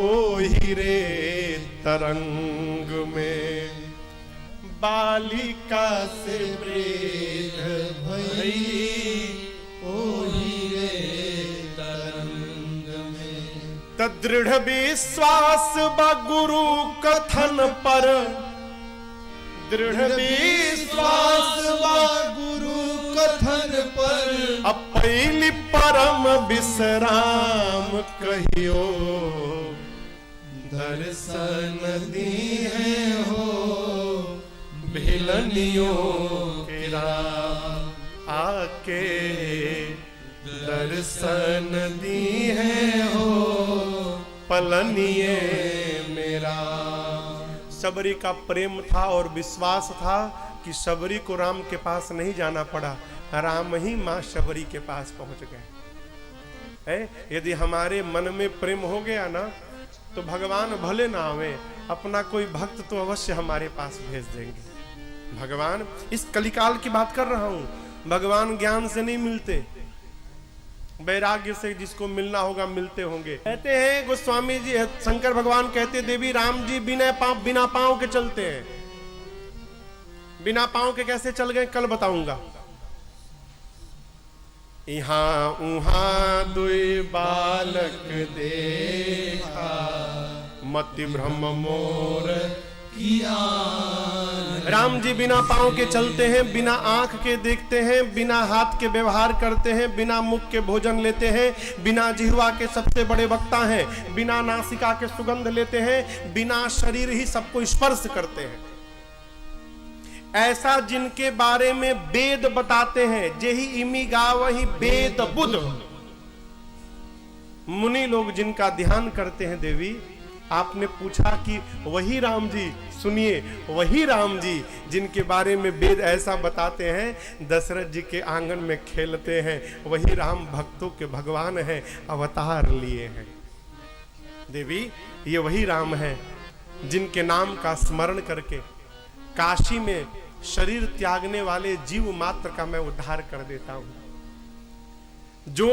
ओहि रे तरंग में, बालिका से वृद्ध भैली ओहि रे तरंग में। तदृढ़ विश्वास ब गुरु कथन पर, दृढ़ विश्वास व गुरु कथन पर, अब पहली परम विश्राम कहियो, दर्शन दी है हो भिलनियों के राम, आके दर्शन दी है हो पलनिए मेरा। शबरी का प्रेम था और विश्वास था कि शबरी को राम के पास नहीं जाना पड़ा, राम ही मां शबरी के पास पहुंच गए। यदि हमारे मन में प्रेम हो गया ना, तो भगवान भले ना आवे, अपना कोई भक्त तो अवश्य हमारे पास भेज देंगे। भगवान, इस कलिकाल की बात कर रहा हूं, भगवान ज्ञान से नहीं मिलते, वैराग्य से जिसको मिलना होगा मिलते होंगे। कहते हैं गोस्वामी जी, शंकर भगवान कहते, देवी राम जी बिना पांव के चलते हैं। बिना पांव के कैसे चल गए कल बताऊंगा। यहाँ उहाँ दुई बालक देखा, मति भ्रम मोर किया। राम जी बिना पांव के चलते हैं, बिना आंख के देखते हैं, बिना हाथ के व्यवहार करते हैं, बिना मुख के भोजन लेते हैं, बिना जिह्वा के सबसे बड़े वक्ता हैं, बिना नासिका के सुगंध लेते हैं, बिना शरीर ही सबको स्पर्श करते हैं। ऐसा जिनके बारे में वेद बताते हैं, जेहि इमी गावहि वेद बुध। मुनि लोग जिनका ध्यान करते हैं देवी, आपने पूछा कि वही राम जी, सुनिए वही राम जी जिनके बारे में वेद ऐसा बताते हैं, दशरथ जी के आंगन में खेलते हैं, वही राम भक्तों के भगवान हैं, अवतार लिए हैं। देवी ये वही राम है जिनके नाम का स्मरण करके काशी में शरीर त्यागने वाले जीव मात्र का मैं उद्धार कर देता हूं। जो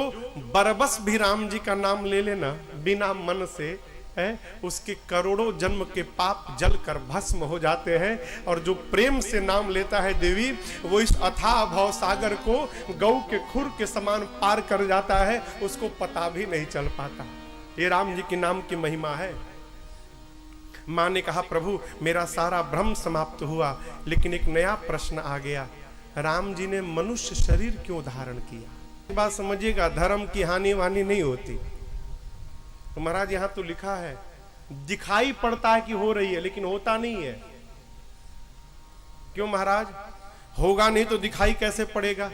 बरबस भी राम जी का नाम ले लेना बिना मन से है, उसके करोड़ों जन्म के पाप जल कर भस्म हो जाते हैं। और जो प्रेम से नाम लेता है देवी, वो इस अथाह भव सागर को गौ के खुर के समान पार कर जाता है, उसको पता भी नहीं चल पाता। ये राम जी के नाम की महिमा है। मां ने कहा प्रभु मेरा सारा भ्रम समाप्त हुआ, लेकिन एक नया प्रश्न आ गया, राम जी ने मनुष्य शरीर क्यों धारण किया? एक बात समझिएगा, धर्म की हानि वानी नहीं होती। तो महाराज यहां तो लिखा है, दिखाई पड़ता है कि हो रही है, लेकिन होता नहीं है। क्यों महाराज? होगा नहीं तो दिखाई कैसे पड़ेगा?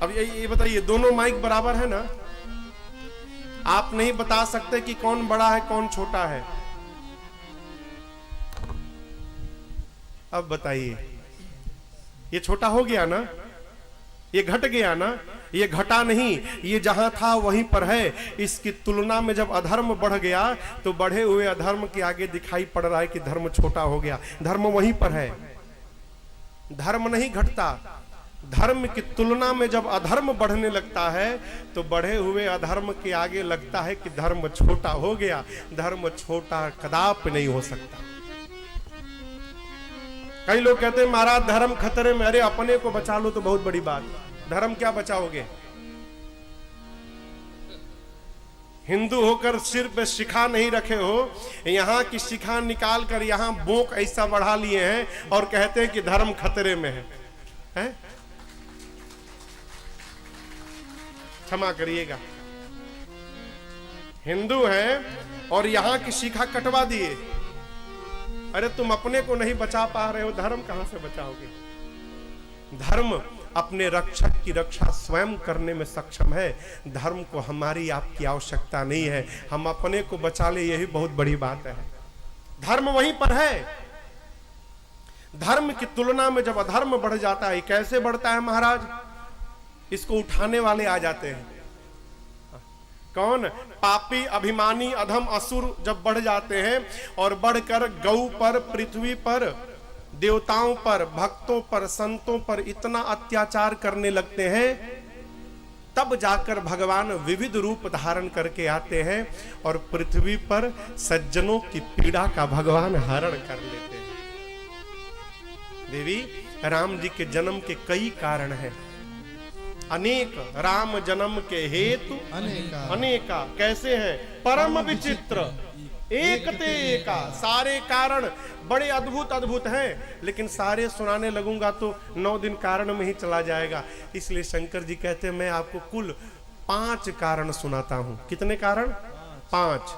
अब ये बताइए, दोनों माइक बराबर है ना? आप नहीं बता सकते कि कौन बड़ा है कौन छोटा है। अब बताइए, ये छोटा हो गया ना, ये घट गया ना? ये घटा नहीं, ये जहां था वहीं पर है। इसकी तुलना में जब अधर्म बढ़ गया तो बढ़े हुए अधर्म के आगे दिखाई पड़ रहा है कि धर्म छोटा हो गया। धर्म वहीं पर है, धर्म नहीं घटता। धर्म की तुलना में जब अधर्म बढ़ने लगता है तो बढ़े हुए अधर्म के आगे लगता है कि धर्म छोटा हो गया। धर्म छोटा कदापि नहीं हो सकता। कई लोग कहते हैं महाराज धर्म खतरे में। अरे अपने को बचा लो तो बहुत बड़ी बात, धर्म क्या बचाओगे? हिंदू होकर सिर पे शिखा नहीं रखे हो, यहां की शिखा निकाल कर यहां बोक ऐसा बढ़ा लिए हैं और कहते हैं कि धर्म खतरे में है? क्षमा करिएगा, हिंदू हैं और यहां की शिखा कटवा दिए। अरे तुम अपने को नहीं बचा पा रहे हो, धर्म कहां से बचाओगे? धर्म अपने रक्षक की रक्षा स्वयं करने में सक्षम है। धर्म को हमारी आपकी आवश्यकता नहीं है, हम अपने को बचा ले, यही बहुत बड़ी बात है। धर्म वहीं पर है। धर्म की तुलना में जब अधर्म बढ़ जाता है, कैसे बढ़ता है महाराज? इसको उठाने वाले आ जाते हैं। कौन? पापी, अभिमानी, अधम, असुर जब बढ़ जाते हैं और बढ़कर गौ पर, पृथ्वी पर, देवताओं पर, भक्तों पर, संतों पर इतना अत्याचार करने लगते हैं, तब जाकर भगवान विविध रूप धारण करके आते हैं और पृथ्वी पर सज्जनों की पीड़ा का भगवान हरण कर लेते हैं। देवी राम जी के जन्म के कई कारण हैं, अनेक। राम जन्म के हेतु अनेका। कैसे हैं? परम विचित्र, एक ते एका। सारे कारण बड़े अद्भुत अद्भुत हैं, लेकिन सारे सुनाने लगूंगा तो 9 दिन कारण में ही चला जाएगा। इसलिए शंकर जी कहते हैं मैं आपको कुल 5 कारण सुनाता हूं। कितने कारण? 5।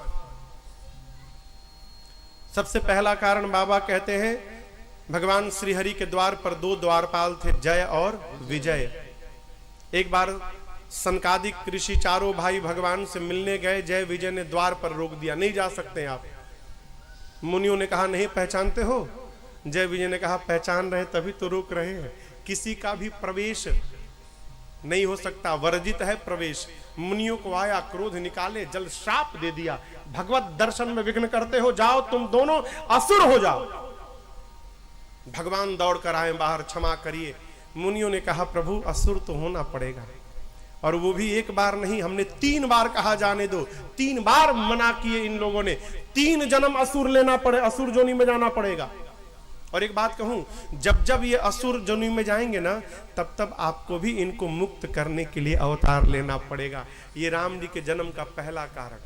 सबसे पहला कारण बाबा कहते हैं, भगवान श्री हरि के द्वार पर 2 द्वारपाल थे, जय और विजय। एक बार सनकादिक ऋषि चारों भाई भगवान से मिलने गए, जय विजय ने द्वार पर रोक दिया, नहीं जा सकते आप। मुनियों ने कहा नहीं पहचानते हो? जय विजय ने कहा पहचान रहे तभी तो रोक रहे हैं। किसी का भी प्रवेश नहीं हो सकता, वर्जित है प्रवेश। मुनियों को आया, क्रोध निकाले, जल श्राप दे दिया, भगवत दर्शन में विघ्न करते हो, जाओ तुम दोनों असुर हो जाओ। भगवान दौड़ कर आए बाहर, क्षमा करिए। मुनियों ने कहा प्रभु असुर तो होना पड़ेगा, और वो भी एक बार नहीं, हमने 3 बार कहा जाने दो। 3 बार मना किए इन लोगों ने। 3 जन्म असुर लेना पड़े, असुर जोनी में जाना पड़ेगा। और एक बात कहूं, जब जब ये असुर जोनी में जाएंगे ना, तब तब आपको भी इनको मुक्त करने के लिए अवतार लेना पड़ेगा। ये राम जी के जन्म का पहला कारण।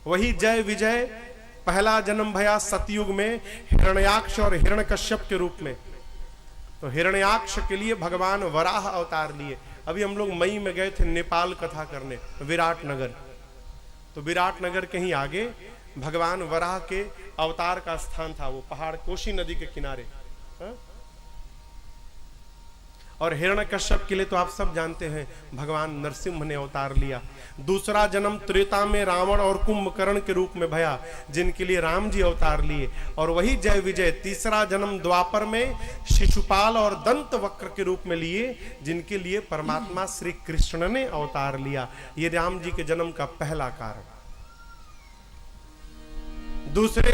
वही जय विजय पहला जन्म भया सतयुग में हिरण्याक्ष और हिरण्यकश्यप के रूप में। तो हिरण्याक्ष के लिए भगवान वराह अवतार लिए। अभी हम लोग मई में गए थे नेपाल कथा करने, विराटनगर। तो विराटनगर के ही आगे भगवान वराह के अवतार का स्थान था, वो पहाड़ कोशी नदी के किनारे। और हिरण्यकश्यप के लिए तो आप सब जानते हैं भगवान नरसिंह ने अवतार लिया। दूसरा जन्म त्रेता में रावण और कुंभकर्ण के रूप में भया, जिनके लिए राम जी अवतार लिए। और वही जय विजय तीसरा जन्म द्वापर में शिशुपाल और दंत वक्र के रूप में लिए, जिनके लिए परमात्मा श्री कृष्ण ने अवतार लिया। ये राम जी के जन्म का पहला कारण। दूसरे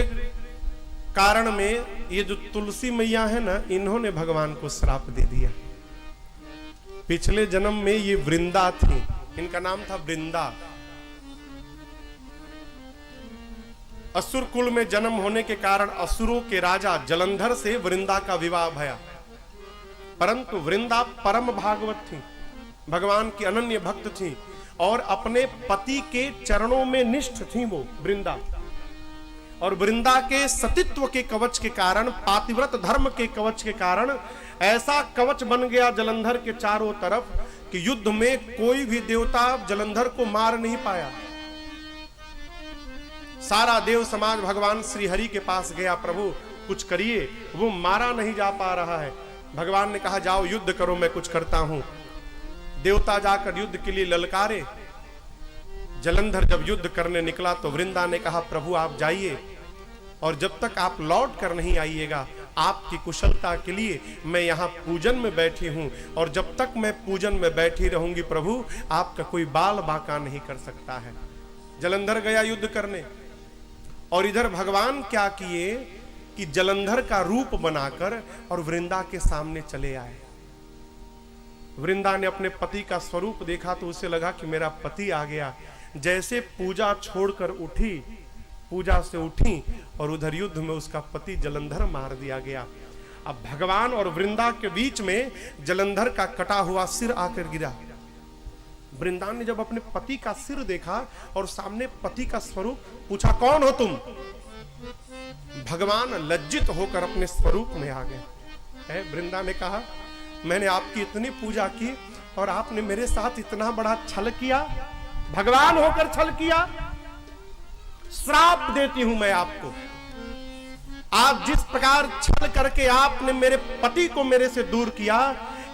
कारण में ये जो तुलसी मैया है ना, इन्होंने भगवान को श्राप दे दिया। पिछले जन्म में ये वृंदा थी, इनका नाम था वृंदा। असुर कुल में जन्म होने के कारण असुरों के राजा जलंधर से वृंदा का विवाह भया। परंतु वृंदा परम भागवत थी, भगवान की अनन्य भक्त थी और अपने पति के चरणों में निष्ठ थी वो वृंदा। और वृंदा के सतीत्व के कवच के कारण, पातिव्रत धर्म के कवच के कारण ऐसा कवच बन गया जलंधर के चारों तरफ कि युद्ध में कोई भी देवता जलंधर को मार नहीं पाया। सारा देव समाज भगवान श्री हरि के पास गया, प्रभु कुछ करिए, वो मारा नहीं जा पा रहा है। भगवान ने कहा जाओ युद्ध करो, मैं कुछ करता हूं। देवता जाकर युद्ध के लिए ललकारे। जलंधर जब युद्ध करने निकला तो वृंदा ने कहा प्रभु आप जाइए, और जब तक आप लौट कर नहीं आइएगा, आपकी कुशलता के लिए मैं यहाँ पूजन में बैठी हूँ, और जब तक मैं पूजन में बैठी रहूंगी प्रभु, आपका कोई बाल बांका नहीं कर सकता है। जलंधर गया युद्ध करने, और इधर भगवान क्या किए कि जलंधर का रूप बनाकर और वृंदा के सामने चले आए। वृंदा ने अपने पति का स्वरूप देखा तो उसे लगा कि मेरा पति आ गया। जैसे पूजा छोड़कर उठी, पूजा से उठी, और उधर युद्ध में उसका पति जलंधर मार दिया गया। अब भगवान और वृंदा के बीच में जलंधर का कटा हुआ सिर आकर गिरा। वृंदा ने जब अपने पति का सिर देखा और सामने पति का स्वरूप, पूछा कौन हो तुम? भगवान लज्जित होकर अपने स्वरूप में आ गए। वृंदा ने कहा मैंने आपकी इतनी पूजा की और आपने मेरे साथ इतना बड़ा छल किया, भगवान होकर छल किया। श्राप देती हूं मैं आपको। आप जिस प्रकार छल करके आपने मेरे पति को मेरे से दूर किया,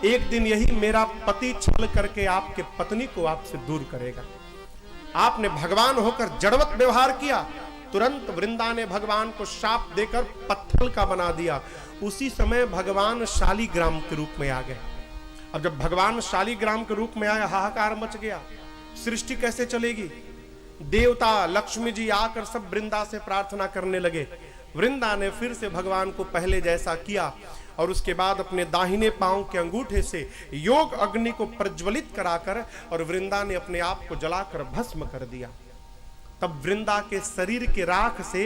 एक दिन यही मेरा पति छल करके आपके पत्नी को आपसे दूर करेगा। आपने भगवान होकर जड़वत व्यवहार किया। तुरंत वृंदा ने भगवान को शाप देकर पत्थर का बना दिया। उसी समय भगवान शालिग्राम के रूप में आ गए। अब जब भगवान शालिग्राम के रूप में आया, हाहाकार मच गया। सृष्टि कैसे चलेगी? देवता लक्ष्मी जी आकर सब वृंदा से प्रार्थना करने लगे। वृंदा ने फिर से भगवान को पहले जैसा किया और उसके बाद अपने दाहिने पांव के अंगूठे से योग अग्नि को प्रज्वलित कराकर और वृंदा ने अपने आप को जलाकर भस्म कर दिया। तब वृंदा के शरीर के राख से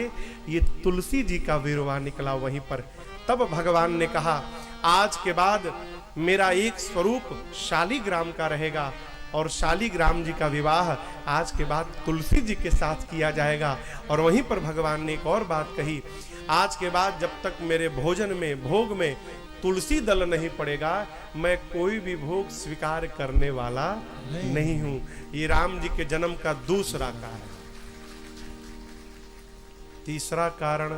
ये तुलसी जी का विरवा निकला वहीं पर। तब भगवान ने कहा आज के बाद मेरा एक स्वरूप शालिग्राम का रहेगा और शालिग्राम जी का विवाह आज के बाद तुलसी जी के साथ किया जाएगा। और वहीं पर भगवान ने एक और बात कही, आज के बाद जब तक मेरे भोजन में भोग में तुलसी दल नहीं पड़ेगा, मैं कोई भी भोग स्वीकार करने वाला नहीं हूं। ये राम जी के जन्म का दूसरा कारण। तीसरा कारण,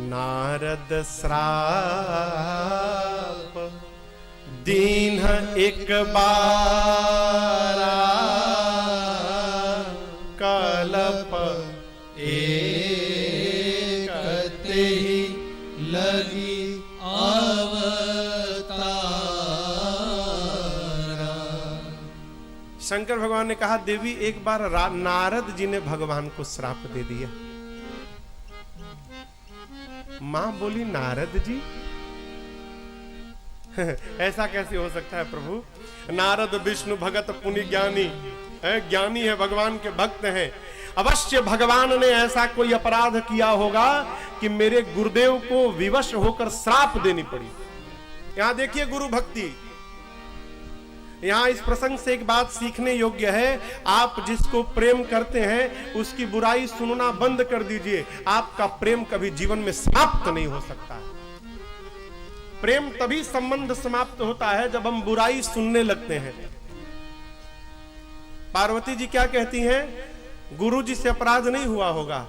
नारद श्राप दीन एक बारा, कलप एकते ही लगी अवतारा। शंकर भगवान ने कहा देवी एक बार नारद जी ने भगवान को श्राप दे दिया। मां बोली नारद जी ऐसा कैसे हो सकता है प्रभु? नारद विष्णु भगत पुनि ज्ञानी ज्ञानी है, भगवान के भक्त हैं। अवश्य भगवान ने ऐसा कोई अपराध किया होगा कि मेरे गुरुदेव को विवश होकर श्राप देनी पड़ी। यहां देखिए गुरु भक्ति। यहां इस प्रसंग से एक बात सीखने योग्य है, आप जिसको प्रेम करते हैं उसकी बुराई सुनना बंद कर दीजिए। आपका प्रेम कभी जीवन में समाप्त नहीं हो सकता है। प्रेम तभी संबंध समाप्त होता है जब हम बुराई सुनने लगते हैं। पार्वती जी क्या कहती हैं? गुरु जी से अपराध नहीं हुआ होगा,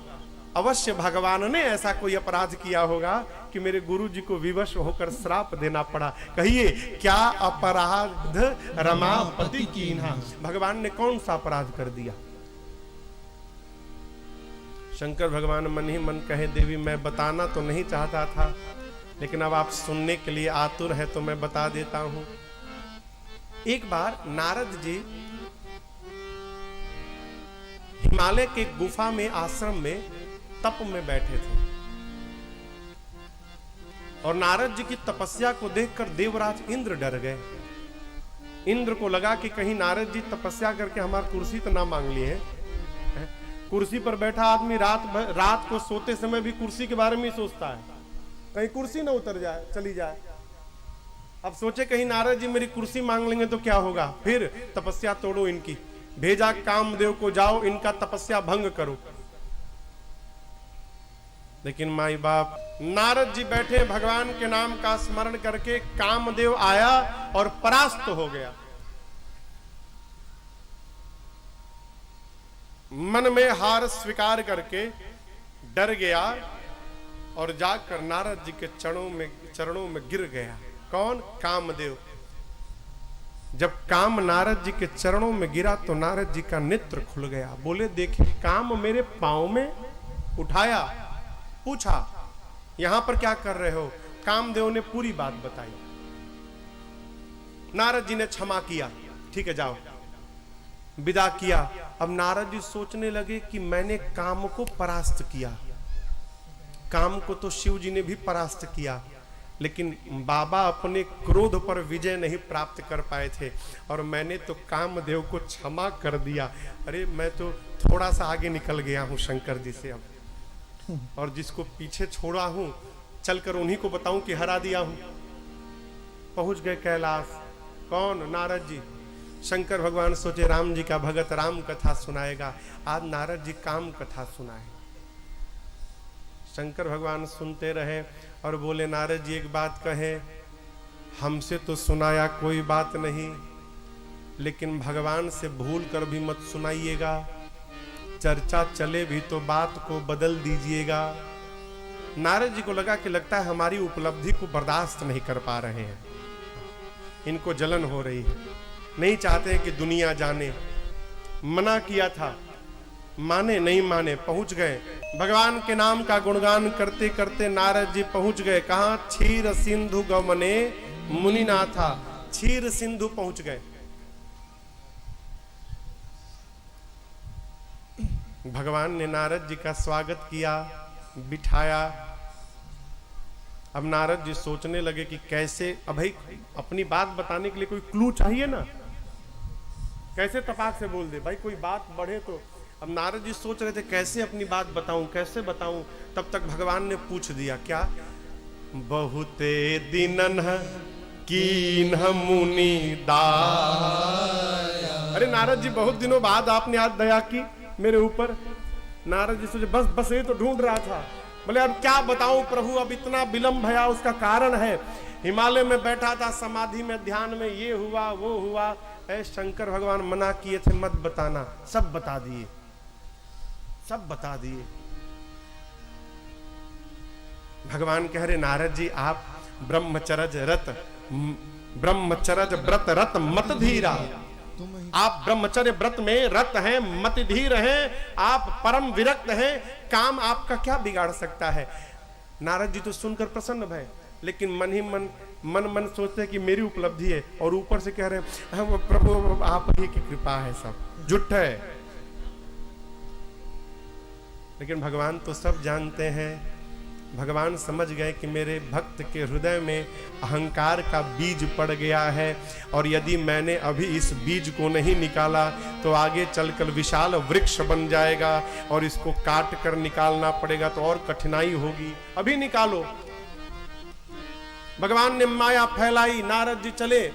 अवश्य भगवान ने ऐसा कोई अपराध किया होगा कि मेरे गुरु जी को विवश होकर श्राप देना पड़ा। कहिए क्या अपराध रमापति कीन्हा, भगवान ने कौन सा अपराध कर दिया? शंकर भगवान मन ही मन कहे, देवी मैं बताना तो नहीं चाहता था, लेकिन अब आप सुनने के लिए आतुर है तो मैं बता देता हूं। एक बार नारद जी हिमालय के गुफा में आश्रम में तप में बैठे थे और नारद जी की तपस्या को देखकर देवराज इंद्र डर गए। इंद्र को लगा कि कहीं नारद जी तपस्या करके हमारी कुर्सी तो ना मांग ली है। कुर्सी पर बैठा आदमी रात को सोते समय भी कुर्सी के बारे में ही सोचता है, कहीं कुर्सी ना उतर जाए, चली जाए। अब सोचे कहीं नारद जी मेरी कुर्सी मांग लेंगे तो क्या होगा, फिर तपस्या तोड़ो इनकी। भेजा कामदेव को, जाओ इनका तपस्या भंग करो। लेकिन माई बाप, नारद जी बैठे भगवान के नाम का स्मरण करके, कामदेव आया और परास्त हो गया। मन में हार स्वीकार करके डर गया और जाकर नारद जी के चरणों में गिर गया। कौन? कामदेव। जब काम नारद जी के चरणों में गिरा तो नारद जी का नेत्र खुल गया। बोले देखे काम मेरे पांव में उठाया, पूछा यहां पर क्या कर रहे हो? कामदेव ने पूरी बात बताई। नारद जी ने क्षमा किया, ठीक है जाओ, विदा किया। अब नारद जी सोचने लगे कि मैंने काम को परास्त किया, काम को तो शिव जी ने भी परास्त किया, लेकिन बाबा अपने क्रोध पर विजय नहीं प्राप्त कर पाए थे और मैंने तो कामदेव को क्षमा कर दिया। अरे मैं तो थोड़ा सा आगे निकल गया हूं शंकर जी से अब, और जिसको पीछे छोड़ा हूं चलकर उन्हीं को बताऊं कि हरा दिया हूं। पहुंच गए कैलाश। कौन? नारद जी। शंकर भगवान सोचे राम जी का भगत राम कथा सुनाएगा, आज नारद जी काम कथा सुनाए। शंकर भगवान सुनते रहे और बोले नारद जी एक बात कहे, हमसे तो सुनाया कोई बात नहीं, लेकिन भगवान से भूल कर भी मत सुनाइएगा, चर्चा चले भी तो बात को बदल दीजिएगा। नारद जी को लगा कि लगता है हमारी उपलब्धि को बर्दाश्त नहीं कर पा रहे हैं, इनको जलन हो रही है, नहीं चाहते कि दुनिया जाने। मना किया था, माने नहीं माने, पहुंच गए। भगवान के नाम का गुणगान करते करते नारद जी पहुंच गए। कहां? क्षीर सिंधु गमने मुनिनाथा। क्षीर सिंधु पहुंच गए। भगवान ने नारद जी का स्वागत किया, बिठाया। अब नारद जी सोचने लगे कि कैसे, अब भाई अपनी बात बताने के लिए कोई क्लू चाहिए ना, कैसे तपाक से बोल दे भाई, कोई बात बढ़े तो। अब नारद जी सोच रहे थे कैसे अपनी बात बताऊं, कैसे बताऊं। तब तक भगवान ने पूछ दिया, क्या? बहुते दिनन कीन्ह मुनि दाया। अरे नारद जी बहुत दिनों बाद आपने आज दया की मेरे ऊपर। नारद जी सोचे बस ये तो ढूंढ रहा था। बोले अब क्या बताऊं प्रभु, अब इतना विलंब भया, उसका कारण है हिमालय में बैठा था समाधि में ध्यान में, ये हुआ वो हुआ। शंकर भगवान मना किए थे मत बताना, सब बता दिए, सब बता दिए। भगवान कह रहे नारद जी आप ब्रह्मचर्य व्रत रत मत धीरा, आप ब्रह्मचर्य व्रत में रत हैं, मत धीर हैं, आप परम विरक्त हैं, काम आपका क्या बिगाड़ सकता है। नारद जी तो सुनकर प्रसन्न भय, लेकिन मन ही मन सोचते हैं कि मेरी उपलब्धि है, और ऊपर से कह रहे हैं प्रभु आप ही की कृपा है, सब झूठ है। लेकिन भगवान तो सब जानते हैं। भगवान समझ गए कि मेरे भक्त के हृदय में अहंकार का बीज पड़ गया है, और यदि मैंने अभी इस बीज को नहीं निकाला तो आगे चलकर विशाल वृक्ष बन जाएगा और इसको काट कर निकालना पड़ेगा तो और कठिनाई होगी, अभी निकालो। भगवान ने माया फैलाई, नारद जी चले।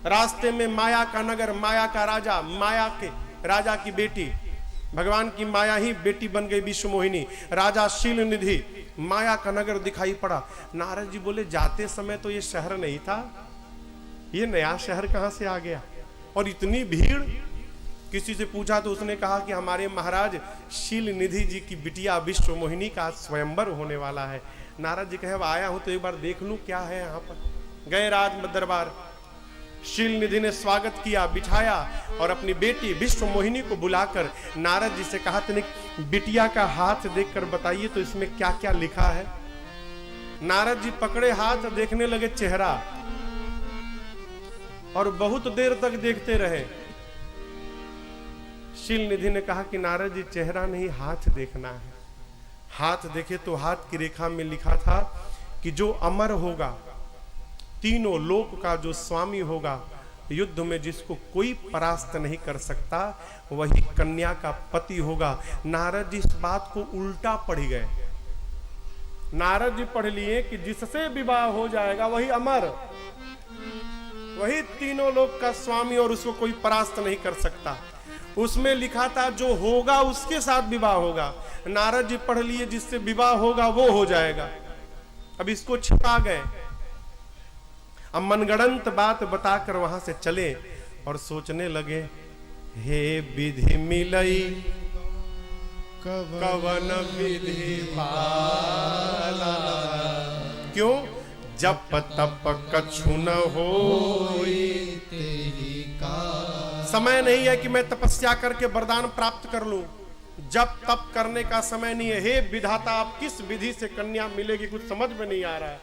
रास्ते में माया का नगर, माया का राजा, माया के राजा की बेटी, भगवान की माया ही बेटी बन गई विश्व मोहिनी, राजा शील निधि, माया का नगर दिखाई पड़ा। नारद जी बोले जाते समय तो ये शहर नहीं था, ये नया शहर कहां से आ गया, और इतनी भीड़। किसी से पूछा तो उसने कहा कि हमारे महाराज शील निधि जी की बिटिया विश्व मोहिनी का स्वयंवर होने वाला है। नारद जी कहे अब आया हूं तो एक बार देख लूं क्या है यहाँ पर। गए राज दरबार, शील निधि ने स्वागत किया, बिठाया और अपनी बेटी विश्व मोहिनी को बुलाकर नारद जी से कहा, तनिक बिटिया का हाथ देखकर बताइए तो इसमें क्या क्या लिखा है। नारद जी पकड़े हाथ, देखने लगे चेहरा और बहुत देर तक देखते रहे। शील निधि ने कहा कि नारद जी चेहरा नहीं हाथ देखना है। हाथ देखे तो हाथ की रेखा में लिखा था कि जो अमर होगा, तीनों लोक का जो स्वामी होगा, युद्ध में जिसको कोई परास्त नहीं कर सकता, वही कन्या का पति होगा। नारद जी इस बात को उल्टा पढ़ गए। नारद जी पढ़ लिए कि जिससे विवाह हो जाएगा वही अमर, वही तीनों लोक का स्वामी और उसको कोई परास्त नहीं कर सकता। उसमें लिखा था जो होगा उसके साथ विवाह होगा। नारद जी पढ़ लिए जिससे विवाह होगा वो हो जाएगा। अब इसको छिपा गए। अब मनगढ़ंत बात बताकर वहां से चले और सोचने लगे, हे विधि मिलई कवन विधि पाला, क्यों जप तप कछु न होई तेरी का। समय नहीं है कि मैं तपस्या करके वरदान प्राप्त कर लूं, जप तप करने का समय नहीं है। हे विधाता, आप किस विधि से कन्या मिलेगी कुछ समझ में नहीं आ रहा है।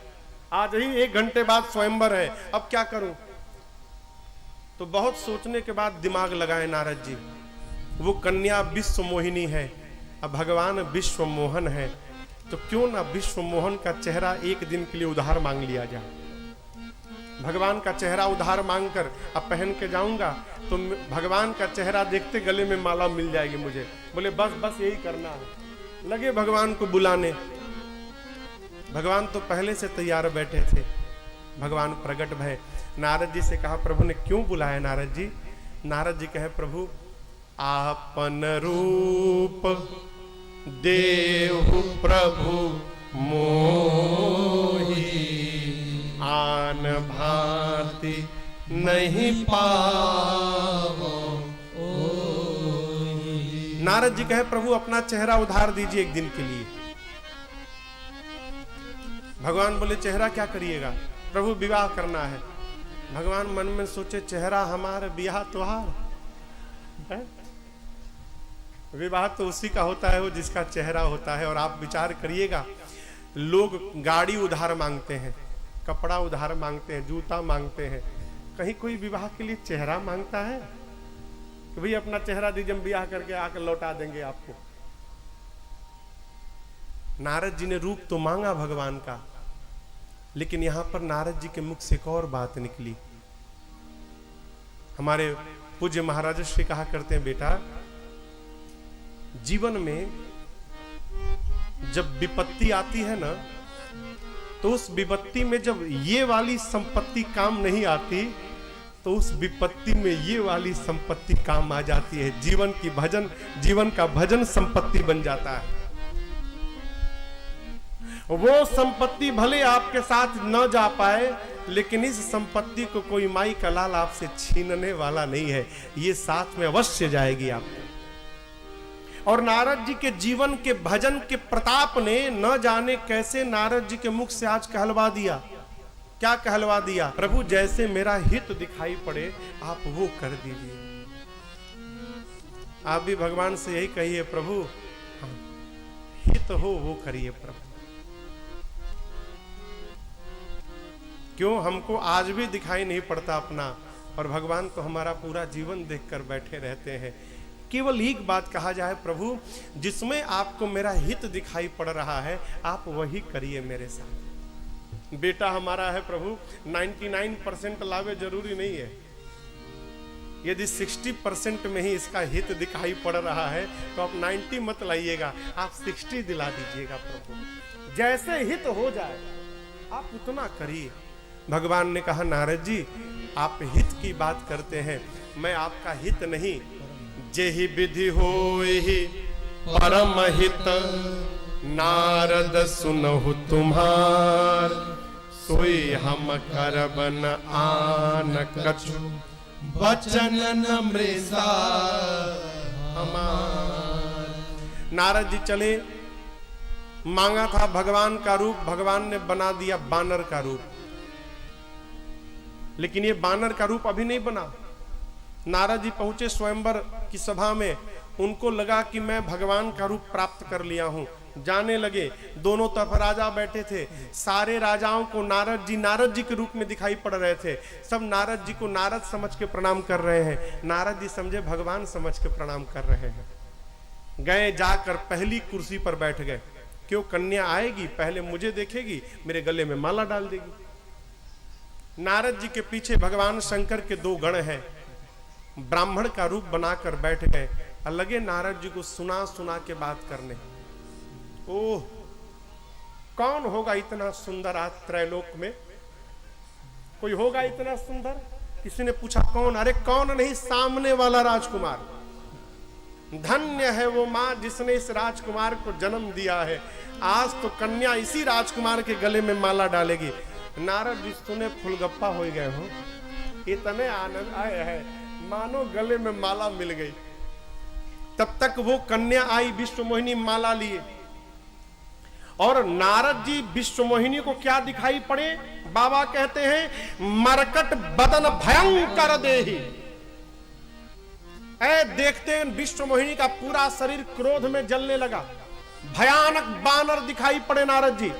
आज ही 1 घंटे बाद स्वयंवर है, अब क्या करूं। तो बहुत सोचने के बाद दिमाग लगाए नारद जी। वो कन्या विश्व मोहिनी है, अब भगवान विश्व मोहन है, तो क्यों ना विश्व मोहन का चेहरा एक दिन के लिए उधार मांग लिया जाए। भगवान का चेहरा उधार मांगकर अब पहन के जाऊंगा तो भगवान का चेहरा देखते गले में माला मिल जाएगी मुझे। बोले बस बस यही करना है। लगे भगवान को बुलाने। भगवान तो पहले से तैयार बैठे थे। भगवान प्रकट भय, नारद जी से कहा, प्रभु ने क्यों बुलाया नारद जी। नारद जी कहे, प्रभु आपन रूप देहु प्रभु मोही, आन भांति नहीं पावो। नारद जी कहे, प्रभु अपना चेहरा उधार दीजिए एक दिन के लिए। भगवान बोले, चेहरा क्या करिएगा। प्रभु विवाह करना है। भगवान मन में सोचे, चेहरा हमारा, ब्याह त्योहार। विवाह तो उसी का होता है वो जिसका चेहरा होता है। और आप विचार करिएगा, लोग गाड़ी उधार मांगते हैं, कपड़ा उधार मांगते हैं, जूता मांगते हैं, कहीं कोई विवाह के लिए चेहरा मांगता है कि भाई अपना चेहरा दीजिए, हम ब्याह करके आकर लौटा देंगे आपको। नारद जी ने रूप तो मांगा भगवान का, लेकिन यहां पर नारद जी के मुख से एक और बात निकली। हमारे पूज्य महाराज श्री कहा करते हैं, बेटा जीवन में जब विपत्ति आती है ना, तो उस विपत्ति में जब ये वाली संपत्ति काम नहीं आती, तो उस विपत्ति में ये वाली संपत्ति काम आ जाती है। जीवन का भजन संपत्ति बन जाता है। वो संपत्ति भले आपके साथ न जा पाए, लेकिन इस संपत्ति को कोई माई का लाल आपसे छीनने वाला नहीं है। ये साथ में अवश्य जाएगी आपको। और नारद जी के जीवन के भजन के प्रताप ने न जाने कैसे नारद जी के मुख से आज कहलवा दिया। क्या कहलवा दिया? प्रभु जैसे मेरा हित दिखाई पड़े आप वो कर दीजिए। आप भी भगवान से यही कहिए, प्रभु हित हो वो करिए प्रभु। क्यों हमको आज भी दिखाई नहीं पड़ता अपना, और भगवान तो हमारा पूरा जीवन देखकर बैठे रहते हैं। केवल एक बात कहा जाए, प्रभु जिसमें आपको मेरा हित दिखाई पड़ रहा है आप वही करिए मेरे साथ। बेटा हमारा है प्रभु, 99% लावे जरूरी नहीं है। यदि 60% में ही इसका हित दिखाई पड़ रहा है तो आप 90 मत लाइएगा, आप 60 दिला दीजिएगा प्रभु। जैसे हित हो जाए आप उतना करिए। भगवान ने कहा, नारद जी आप हित की बात करते हैं, मैं आपका हित नहीं, जेहि विधि होहि परम हित, नारद सुनहु तुम्हार, सोई हम करब न आन कछु, बचन न मृषा हमार। नारद जी चले मांगा था भगवान का रूप, भगवान ने बना दिया बानर का रूप। लेकिन ये बानर का रूप अभी नहीं बना। नारद जी पहुंचे स्वयंवर की सभा में, उनको लगा कि मैं भगवान का रूप प्राप्त कर लिया हूं। जाने लगे, दोनों तरफ राजा बैठे थे, सारे राजाओं को नारद जी के रूप में दिखाई पड़ रहे थे। सब नारद जी को नारद समझ के प्रणाम कर रहे हैं। नारद जी समझे भगवान समझ के प्रणाम कर रहे हैं। गए, जाकर पहली कुर्सी पर बैठ गए। क्यों? कन्या आएगी, पहले मुझे देखेगी, मेरे गले में माला डाल देगी। नारद जी के पीछे भगवान शंकर के दो गण हैं, ब्राह्मण का रूप बनाकर बैठ गए। लगे नारद जी को सुना सुना के बात करने। ओह, कौन होगा इतना सुंदर आज त्रैलोक में? कोई होगा इतना सुंदर? किसी ने पूछा कौन? अरे कौन नहीं, सामने वाला राजकुमार। धन्य है वो मां जिसने इस राजकुमार को जन्म दिया है। आज तो कन्या इसी राजकुमार के गले में माला डालेगी। नारद जी सुने फुलगप्पा हो गए हो, इतने आनंद आए है मानो गले में माला मिल गई। तब तक वो कन्या आई, विश्व मोहिनी माला लिए। और नारद जी विश्व मोहिनी को क्या दिखाई पड़े? बाबा कहते हैं मरकट बदन भयंकर देही। देखते विश्व मोहिनी का पूरा शरीर क्रोध में जलने लगा। भयानक बानर दिखाई पड़े नारद जी।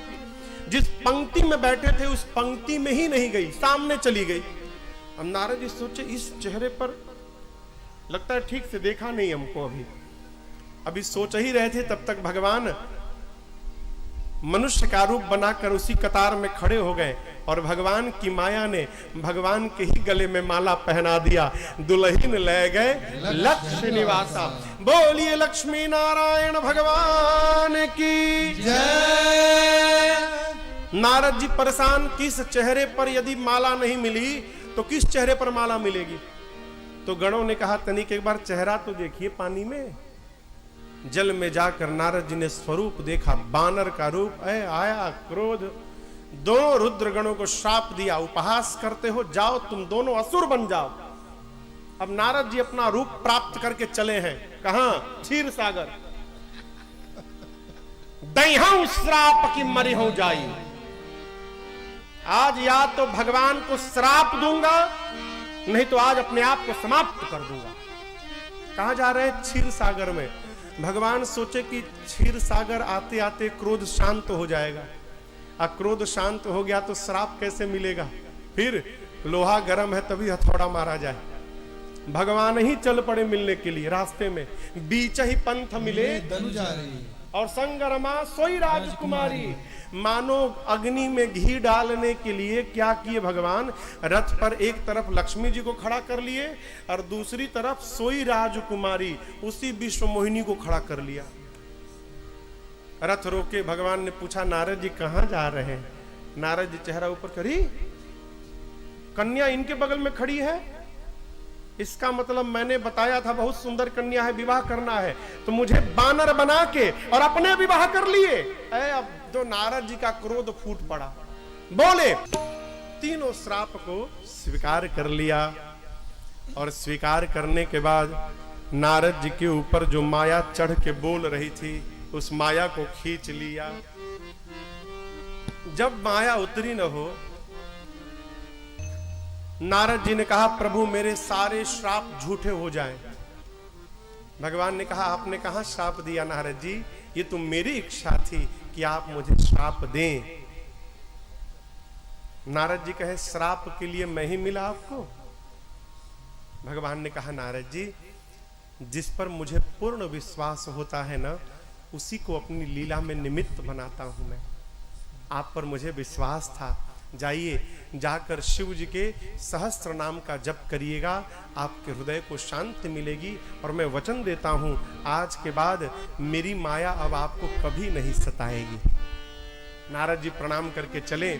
जिस पंक्ति में बैठे थे उस पंक्ति में ही नहीं गई, सामने चली गई। अब नारद जी सोचे इस चेहरे पर लगता है ठीक से देखा नहीं हमको। अभी सोच ही रहे थे, तब तक भगवान मनुष्य का रूप बनाकर उसी कतार में खड़े हो गए और भगवान की माया ने भगवान के ही गले में माला पहना दिया। दुल्हन ले गए लक्ष्मी निवासा। बोलिए लक्ष्मी नारायण भगवान की जय। नारद जी परेशान, किस चेहरे पर यदि माला नहीं मिली तो किस चेहरे पर माला मिलेगी? तो गणों ने कहा तनिक एक बार चेहरा तो देखिए पानी में। जल में जाकर नारद जी ने स्वरूप देखा, बानर का रूप। आया क्रोध, दोनों रुद्र गणों को श्राप दिया, उपहास करते हो, जाओ तुम दोनों असुर बन जाओ। अब नारद जी अपना रूप प्राप्त करके चले हैं। कहां? क्षीर सागर। दईहूं श्राप की मरी हो जाई। आज या तो भगवान को श्राप दूंगा, नहीं तो आज अपने आप को समाप्त कर दूंगा। कहां जा रहे हैं? क्षीर सागर में। भगवान सोचे कि क्षीर सागर आते आते क्रोध शांत हो जाएगा। क्रोध शांत हो गया तो श्राप कैसे मिलेगा? फिर लोहा गर्म है तभी हथौड़ा मारा जाए। भगवान ही चल पड़े मिलने के लिए। रास्ते में बीच ही पंथ मिले दनुजारी और संगरमा सोई राजकुमारी। मानो अग्नि में घी डालने के लिए क्या किए भगवान? रथ पर एक तरफ लक्ष्मी जी को खड़ा कर लिए और दूसरी तरफ सोई राजकुमारी, उसी विश्व मोहिनी को खड़ा कर लिया। रथ रोके भगवान ने पूछा नारद जी कहां जा रहे हैं? नारद जी चेहरा ऊपर करी, कन्या इनके बगल में खड़ी है। इसका मतलब मैंने बताया था बहुत सुंदर कन्या है, विवाह करना है, तो मुझे बानर बना के और अपने विवाह कर लिए। अब तो नारद जी का क्रोध फूट पड़ा। बोले तीनों श्राप को स्वीकार कर लिया। और स्वीकार करने के बाद नारद जी के ऊपर जो माया चढ़ के बोल रही थी उस माया को खींच लिया। जब माया उतरी न हो, नारद जी ने कहा प्रभु मेरे सारे श्राप झूठे हो जाएं। भगवान ने कहा आपने कहां श्राप दिया नारद जी? ये तो मेरी इच्छा थी कि आप मुझे श्राप दें। नारद जी कहे श्राप के लिए मैं ही मिला आपको? भगवान ने कहा नारद जी जिस पर मुझे पूर्ण विश्वास होता है ना, उसी को अपनी लीला में निमित्त बनाता हूं मैं। आप पर मुझे विश्वास था। जाइए, जाकर शिव जी के सहस्त्र नाम का जप करिएगा, आपके हृदय को शांति मिलेगी। और मैं वचन देता हूं आज के बाद मेरी माया अब आपको कभी नहीं सताएगी। नारद जी प्रणाम करके चले।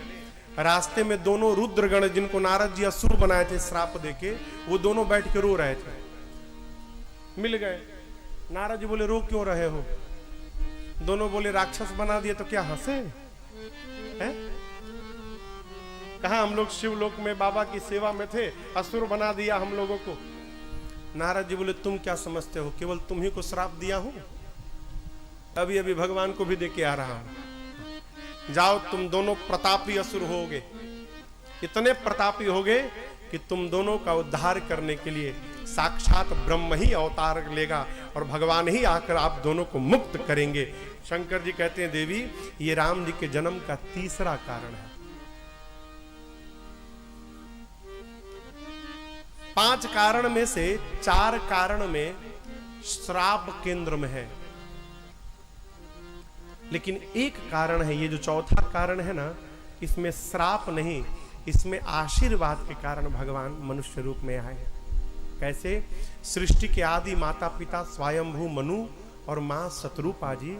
रास्ते में दोनों रुद्रगण जिनको नारद जी असुर बनाए थे श्राप देके, वो दोनों बैठ के रो रहे थे। मिल गए। नारद जी बोले रो क्यों रहे हो? दोनों बोले राक्षस बना दिए तो क्या हंसे हैं? कहा हम लोग शिवलोक में बाबा की सेवा में थे, असुर बना दिया हम लोगों को। नारद जी बोले तुम क्या समझते हो, केवल तुम ही को श्राप दिया हूं? अभी अभी भगवान को भी देके आ रहा हूं। जाओ, तुम दोनों प्रतापी असुर होगे, इतने प्रतापी होगे कि तुम दोनों का उद्धार करने के लिए साक्षात ब्रह्म ही अवतार लेगा और भगवान ही आकर आप दोनों को मुक्त करेंगे। शंकर जी कहते हैं, देवी, ये राम जी के जन्म का तीसरा कारण है। 5 कारण में से 4 कारण में श्राप केंद्र में है, लेकिन एक कारण है, ये जो चौथा कारण है ना, इसमें श्राप नहीं, इसमें आशीर्वाद के कारण भगवान मनुष्य रूप में आए। कैसे? सृष्टि के आदि माता पिता स्वयंभू मनु और मां शत्रुपा जी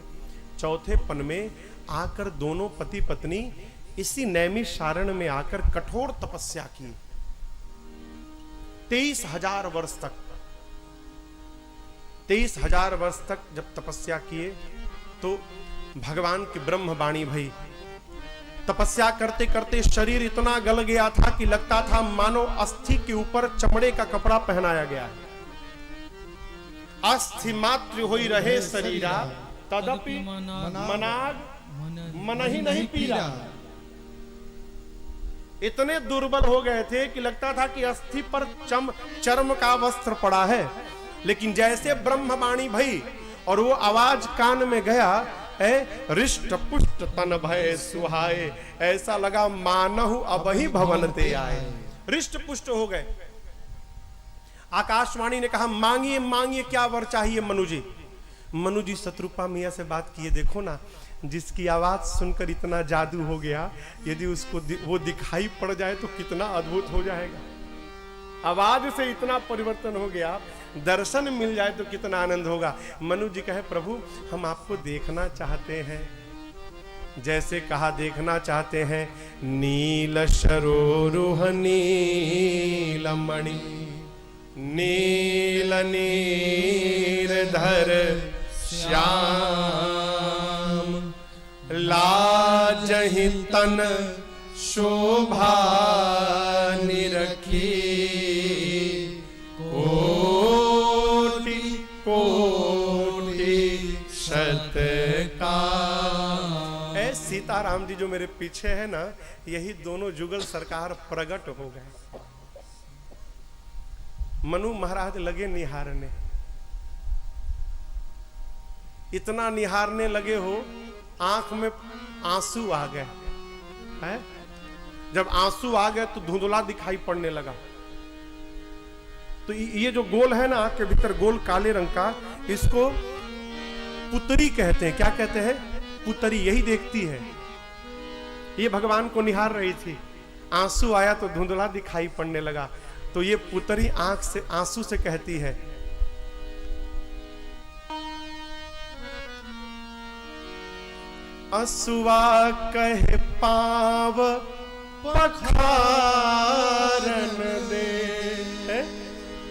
चौथे पन में आकर दोनों पति पत्नी इसी नैमिषारण्य में आकर कठोर तपस्या की। 23,000 वर्ष तक, 23,000 वर्ष तक जब तपस्या किए तो भगवान की ब्रह्मवाणी भई। तपस्या करते करते शरीर इतना गल गया था कि लगता था मानो अस्थि के ऊपर चमड़े का कपड़ा पहनाया गया है। अस्थि मात्र होई रहे शरीरा, तदपि मनाग मन ही नहीं पीरा। इतने दुर्बल हो गए थे कि लगता था कि अस्थि पर चर्म का वस्त्र पड़ा है। लेकिन जैसे ब्रह्मवाणी भई और वो आवाज कान में गया, रिष्ट पुष्ट तन भय सुहाए, ऐसा लगा मानहु अब ही भवन ते आए। रिष्ट पुष्ट हो गए। आकाशवाणी ने कहा, मांगिए मांगिए, क्या वर चाहिए मनु जी। मनु जी शत्रुपा मियां से बात किए, देखो ना, जिसकी आवाज सुनकर इतना जादू हो गया, यदि उसको वो दिखाई पड़ जाए तो कितना अद्भुत हो जाएगा। आवाज से इतना परिवर्तन हो गया, दर्शन मिल जाए तो कितना आनंद होगा। मनु जी कहे, प्रभु हम आपको देखना चाहते हैं। जैसे कहा देखना चाहते हैं, नील सरोरुह नीलमणि नील नीरधर श्याम, लाजहि तन शोभा निरखी, कोटि कोटि शतका। सीताराम जी जो मेरे पीछे है ना, यही दोनों जुगल सरकार प्रकट हो गए। मनु महाराज लगे निहारने, इतना निहारने लगे हो, आंख में आंसू आ गए हैं। जब आंसू आ गए तो धुंधला दिखाई पड़ने लगा। तो ये जो गोल है ना आंख के भीतर, गोल काले रंग का, इसको पुतरी कहते हैं। क्या कहते हैं? पुतरी। यही देखती है। ये भगवान को निहार रही थी, आंसू आया तो धुंधला दिखाई पड़ने लगा। तो ये पुतरी आंख से आंसू से कहती है, असुआ कहे पाव पखारन दे।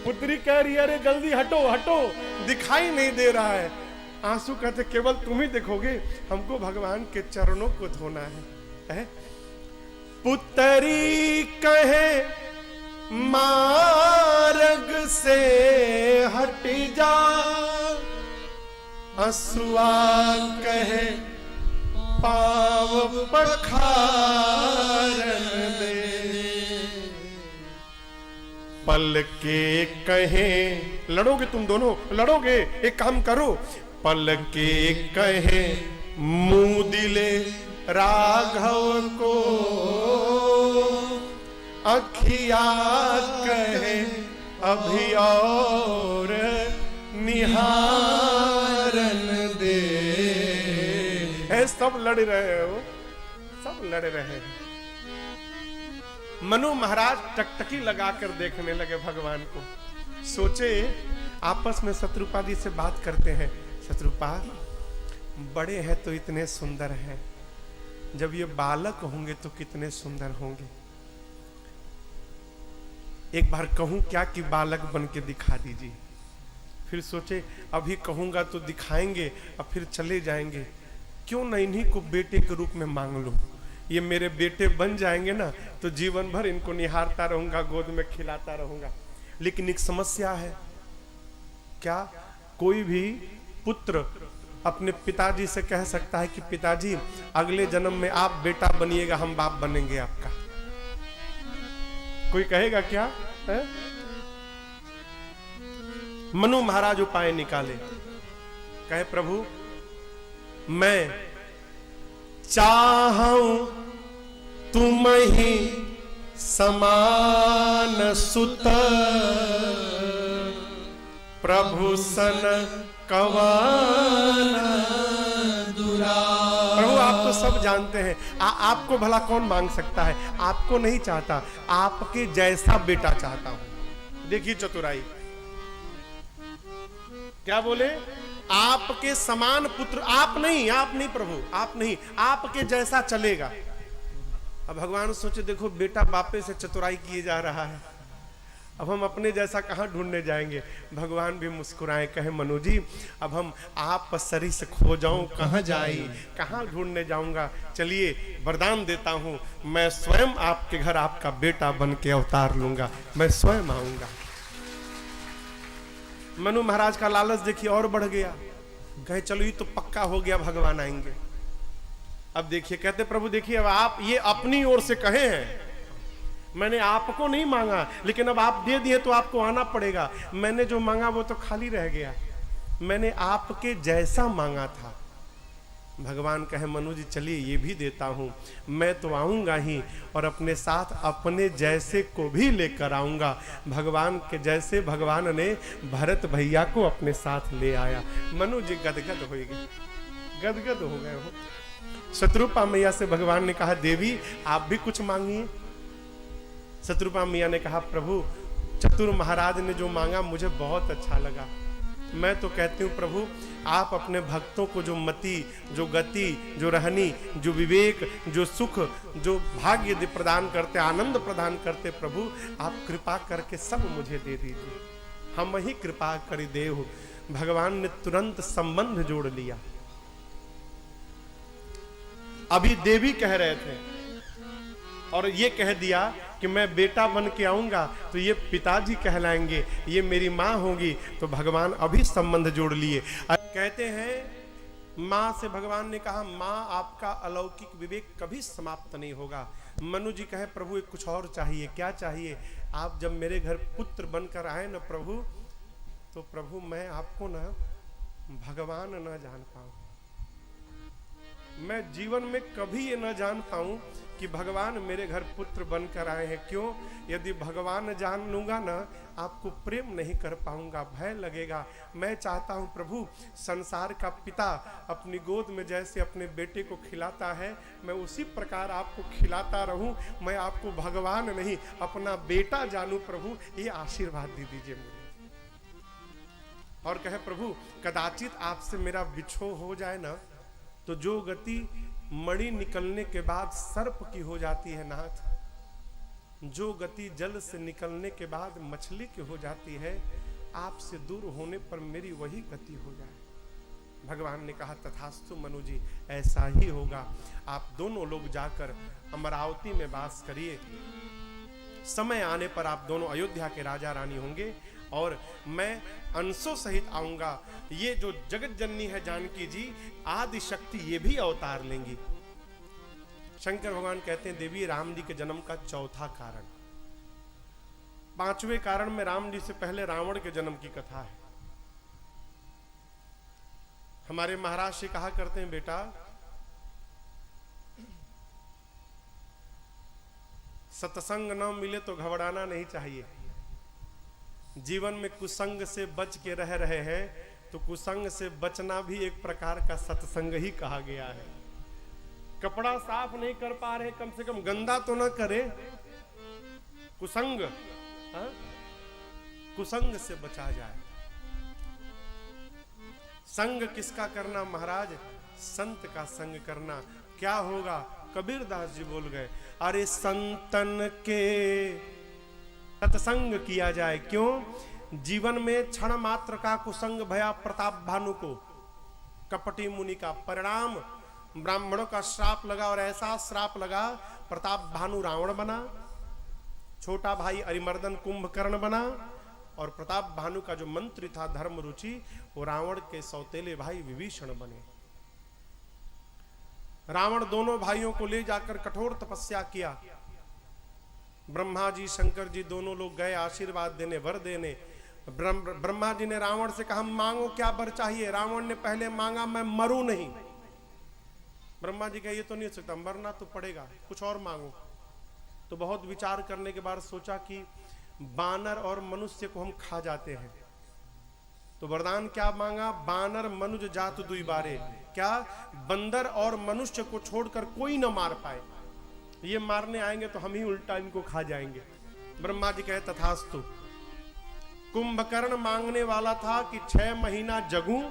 पुत्री कह रही है, अरे जल्दी हटो हटो, दिखाई नहीं दे रहा है। आंसू कहते, केवल तुम ही देखोगे, हमको भगवान के चरणों को धोना है। पुतरी कहे मार्ग से हट जा, असुआ कहे पाव पखारन दे। पल के कहे, लड़ोगे तुम दोनों, लड़ोगे, एक काम करो, पल के कहे मुंह दिले राघव को, अखिया कहे अभी और निहारन दे। सब लड़ रहे हो, सब लड़ रहे हैं। मनु महाराज टकटकी लगाकर देखने लगे भगवान को। सोचे आपस में शत्रुपा जी से बात करते हैं, शत्रुपा बड़े हैं तो इतने सुंदर हैं, जब ये बालक होंगे तो कितने सुंदर होंगे। एक बार कहूं क्या कि बालक बन के दिखा दीजिए। फिर सोचे अभी कहूंगा तो दिखाएंगे और फिर चले जाएंगे, क्यों न इन्हीं को बेटे के रूप में मांग लो। ये मेरे बेटे बन जाएंगे ना तो जीवन भर इनको निहारता रहूंगा, गोद में खिलाता रहूंगा। लेकिन एक समस्या है। क्या? कोई भी पुत्र अपने पिताजी से कह सकता है कि पिताजी अगले जन्म में आप बेटा बनिएगा, हम बाप बनेंगे आपका। कोई कहेगा क्या है? मनु महाराज उपाय निकाले, कहे प्रभु मैं चाहूं तुम ही समान सुत, प्रभु सन कवन दुरा। प्रभु आप तो सब जानते हैं, आपको भला कौन मांग सकता है? आपको नहीं चाहता, आपके जैसा बेटा चाहता हूं। देखिए चतुराई, क्या बोले? आपके समान पुत्र, आप नहीं प्रभु, आप नहीं, आपके जैसा चलेगा। अब भगवान सोचे देखो बेटा बापे से चतुराई किए जा रहा है, अब हम अपने जैसा कहां ढूंढने जाएंगे? भगवान भी मुस्कुराए, कहे मनु जी अब हम आप सरी से खो जाऊं कहां जाई, कहां ढूंढने जाऊंगा? चलिए वरदान देता हूं, मैं स्वयं आपके घर आपका बेटा बन के अवतार लूंगा, मैं स्वयं आऊंगा। मनु महाराज का लालच देखिए और बढ़ गया, कहे चलो ये तो पक्का हो गया, भगवान आएंगे। अब देखिए कहते प्रभु देखिए अब आप ये अपनी ओर से कहे हैं, मैंने आपको नहीं मांगा, लेकिन अब आप दे दिए तो आपको आना पड़ेगा। मैंने जो मांगा वो तो खाली रह गया, मैंने आपके जैसा मांगा था। भगवान कहे मनु जी चलिए ये भी देता हूं, मैं तो आऊंगा ही और अपने साथ अपने जैसे को भी लेकर आऊंगा। भगवान के जैसे भगवान ने भरत भैया को अपने साथ ले आया। मनु जी गदगद हो गए, गदगद हो गए हो। शत्रुपा मैया से भगवान ने कहा देवी आप भी कुछ मांगिए। शत्रुपा मैया ने कहा प्रभु चतुर महाराज ने जो मांगा मुझे बहुत अच्छा लगा, मैं तो कहती हूँ प्रभु आप अपने भक्तों को जो मति, जो गति, जो रहनी, जो विवेक, जो सुख, जो भाग्य प्रदान करते, आनंद प्रदान करते, प्रभु आप कृपा करके सब मुझे दे दीजिए, हम ही कृपा करी देव। भगवान ने तुरंत संबंध जोड़ लिया। अभी देवी कह रहे थे और ये कह दिया कि मैं बेटा बन के आऊंगा तो ये पिताजी कहलाएंगे, ये मेरी माँ होगी, तो भगवान अभी संबंध जोड़ लिए। कहते हैं माँ से भगवान ने कहा माँ आपका अलौकिक विवेक कभी समाप्त नहीं होगा। मनु जी कहे प्रभु एक कुछ और चाहिए। क्या चाहिए? आप जब मेरे घर पुत्र बनकर आए ना प्रभु, तो प्रभु मैं आपको ना भगवान न जान पाऊं, मैं जीवन में कभी ये न जान पाऊं कि भगवान मेरे घर पुत्र बनकर आए हैं। क्यों? यदि भगवान जान लूंगा ना आपको प्रेम नहीं कर पाऊंगा, भय लगेगा। मैं चाहता हूं प्रभु संसार का पिता अपनी गोद में जैसे अपने बेटे को खिलाता है मैं उसी प्रकार आपको खिलाता रहूं, मैं आपको भगवान नहीं अपना बेटा जानूं। प्रभु ये आशीर्वाद दे दीजिए मुझे। और कहे प्रभु कदाचित आपसे मेरा विछोह हो जाए ना तो जो गति मणि निकलने के बाद सर्प की हो जाती है नाथ, जो गति जल से निकलने के बाद मछली की हो जाती है, आपसे दूर होने पर मेरी वही गति हो जाए। भगवान ने कहा तथास्तु मनु जी ऐसा ही होगा। आप दोनों लोग जाकर अमरावती में वास करिए, समय आने पर आप दोनों अयोध्या के राजा रानी होंगे और मैं अंशों सहित आऊंगा। ये जो जगत जननी है जानकी जी आदि शक्ति ये भी अवतार लेंगी। शंकर भगवान कहते हैं देवी राम जी के जन्म का चौथा कारण, पांचवें कारण में राम जी से पहले रावण के जन्म की कथा है। हमारे महाराज से कहा करते हैं बेटा सत्संग न मिले तो घबराना नहीं चाहिए। जीवन में कुसंग से बच के रह रहे हैं तो कुसंग से बचना भी एक प्रकार का सत्संग ही कहा गया है। कपड़ा साफ नहीं कर पा रहे कम से कम गंदा तो ना करे, कुसंग कुसंग से बचा जाए। संग किसका करना महाराज? संत का संग करना। क्या होगा? कबीरदास जी बोल गए अरे संतन के सत्संग किया जाए। क्यों? जीवन में क्षण मात्र का कुसंग भया प्रताप भानु को, कपटी मुनि का परिणाम ब्राह्मणों का श्राप लगा और ऐसा श्राप लगा प्रताप भानु रावण बना, छोटा भाई अरिमर्दन कुंभकर्ण बना और प्रताप भानु का जो मंत्री था धर्म रुचि, वो रावण के सौतेले भाई विभीषण बने। रावण दोनों भाइयों को ले जाकर कठोर तपस्या किया। ब्रह्मा जी शंकर जी दोनों लोग गए आशीर्वाद देने, वर देने। ब्रह्मा जी ने रावण से कहा मांगो क्या वर चाहिए। रावण ने पहले मांगा मैं मरूं नहीं। ब्रह्मा जी कहे ये तो नहीं हो सकता, मरना तो पड़ेगा, कुछ और मांगो। तो बहुत विचार करने के बाद सोचा कि बानर और मनुष्य को हम खा जाते हैं, तो वरदान क्या मांगा, बानर मनुज जात दुई बारे। क्या, बंदर और मनुष्य को छोड़कर कोई न मार पाए, ये मारने आएंगे तो हम ही उल्टा इनको खा जाएंगे। ब्रह्मा जी कहे तथास्तु। कुंभकर्ण मांगने वाला था कि 6 महीना जगूं,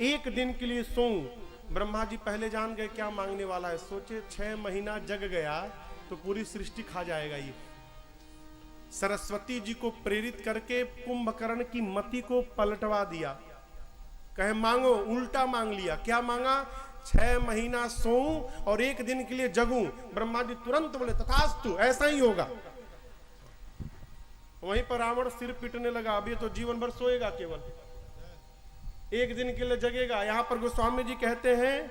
1 दिन के लिए सोऊं। ब्रह्मा जी पहले जान गए क्या मांगने वाला है। सोचे 6 महीना जग गया तो पूरी सृष्टि खा जाएगा ये। सरस्वती जी को प्रेरित करके कुंभकर्ण की मति को पलटवा दिया। कहे मांगो, उल्टा मांग लिया। क्या मांगा, 6 महीना सोऊं और 1 दिन के लिए जगूं। ब्रह्मा जी तुरंत बोले तथास्तु, ऐसा ही होगा। वहीं पर रावण सिर पीटने लगा, अब ये तो जीवन भर सोएगा, केवल 1 दिन के लिए जगेगा। यहां पर गोस्वामी जी कहते हैं,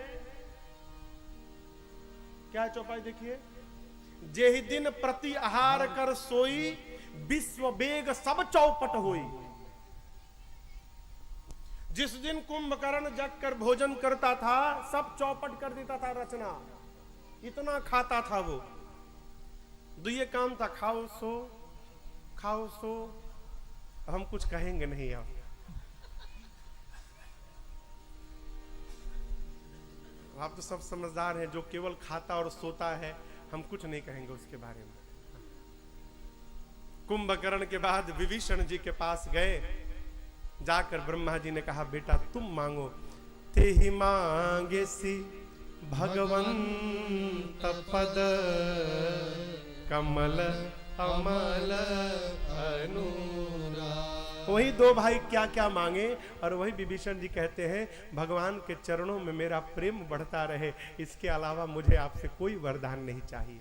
क्या चौपाई देखिए, जेहि दिन प्रति आहार कर सोई, विश्व बेग सब चौपट होई। जिस दिन कुंभकर्ण जग कर भोजन करता था, सब चौपट कर देता था रचना, इतना खाता था वो। तो ये काम था, खाओ सो, खाओ सो। हम कुछ कहेंगे नहीं अब, आप तो सब समझदार हैं। जो केवल खाता और सोता है, हम कुछ नहीं कहेंगे उसके बारे में। कुंभकर्ण के बाद विभीषण जी के पास गए। जाकर ब्रह्मा जी ने कहा बेटा तुम मांगो। ते ही मांगे सी भगवंत पद, कमल अमल अनुराग। वही 2 भाई क्या क्या मांगे, और वही विभीषण जी कहते हैं भगवान के चरणों में मेरा प्रेम बढ़ता रहे, इसके अलावा मुझे आपसे कोई वरदान नहीं चाहिए।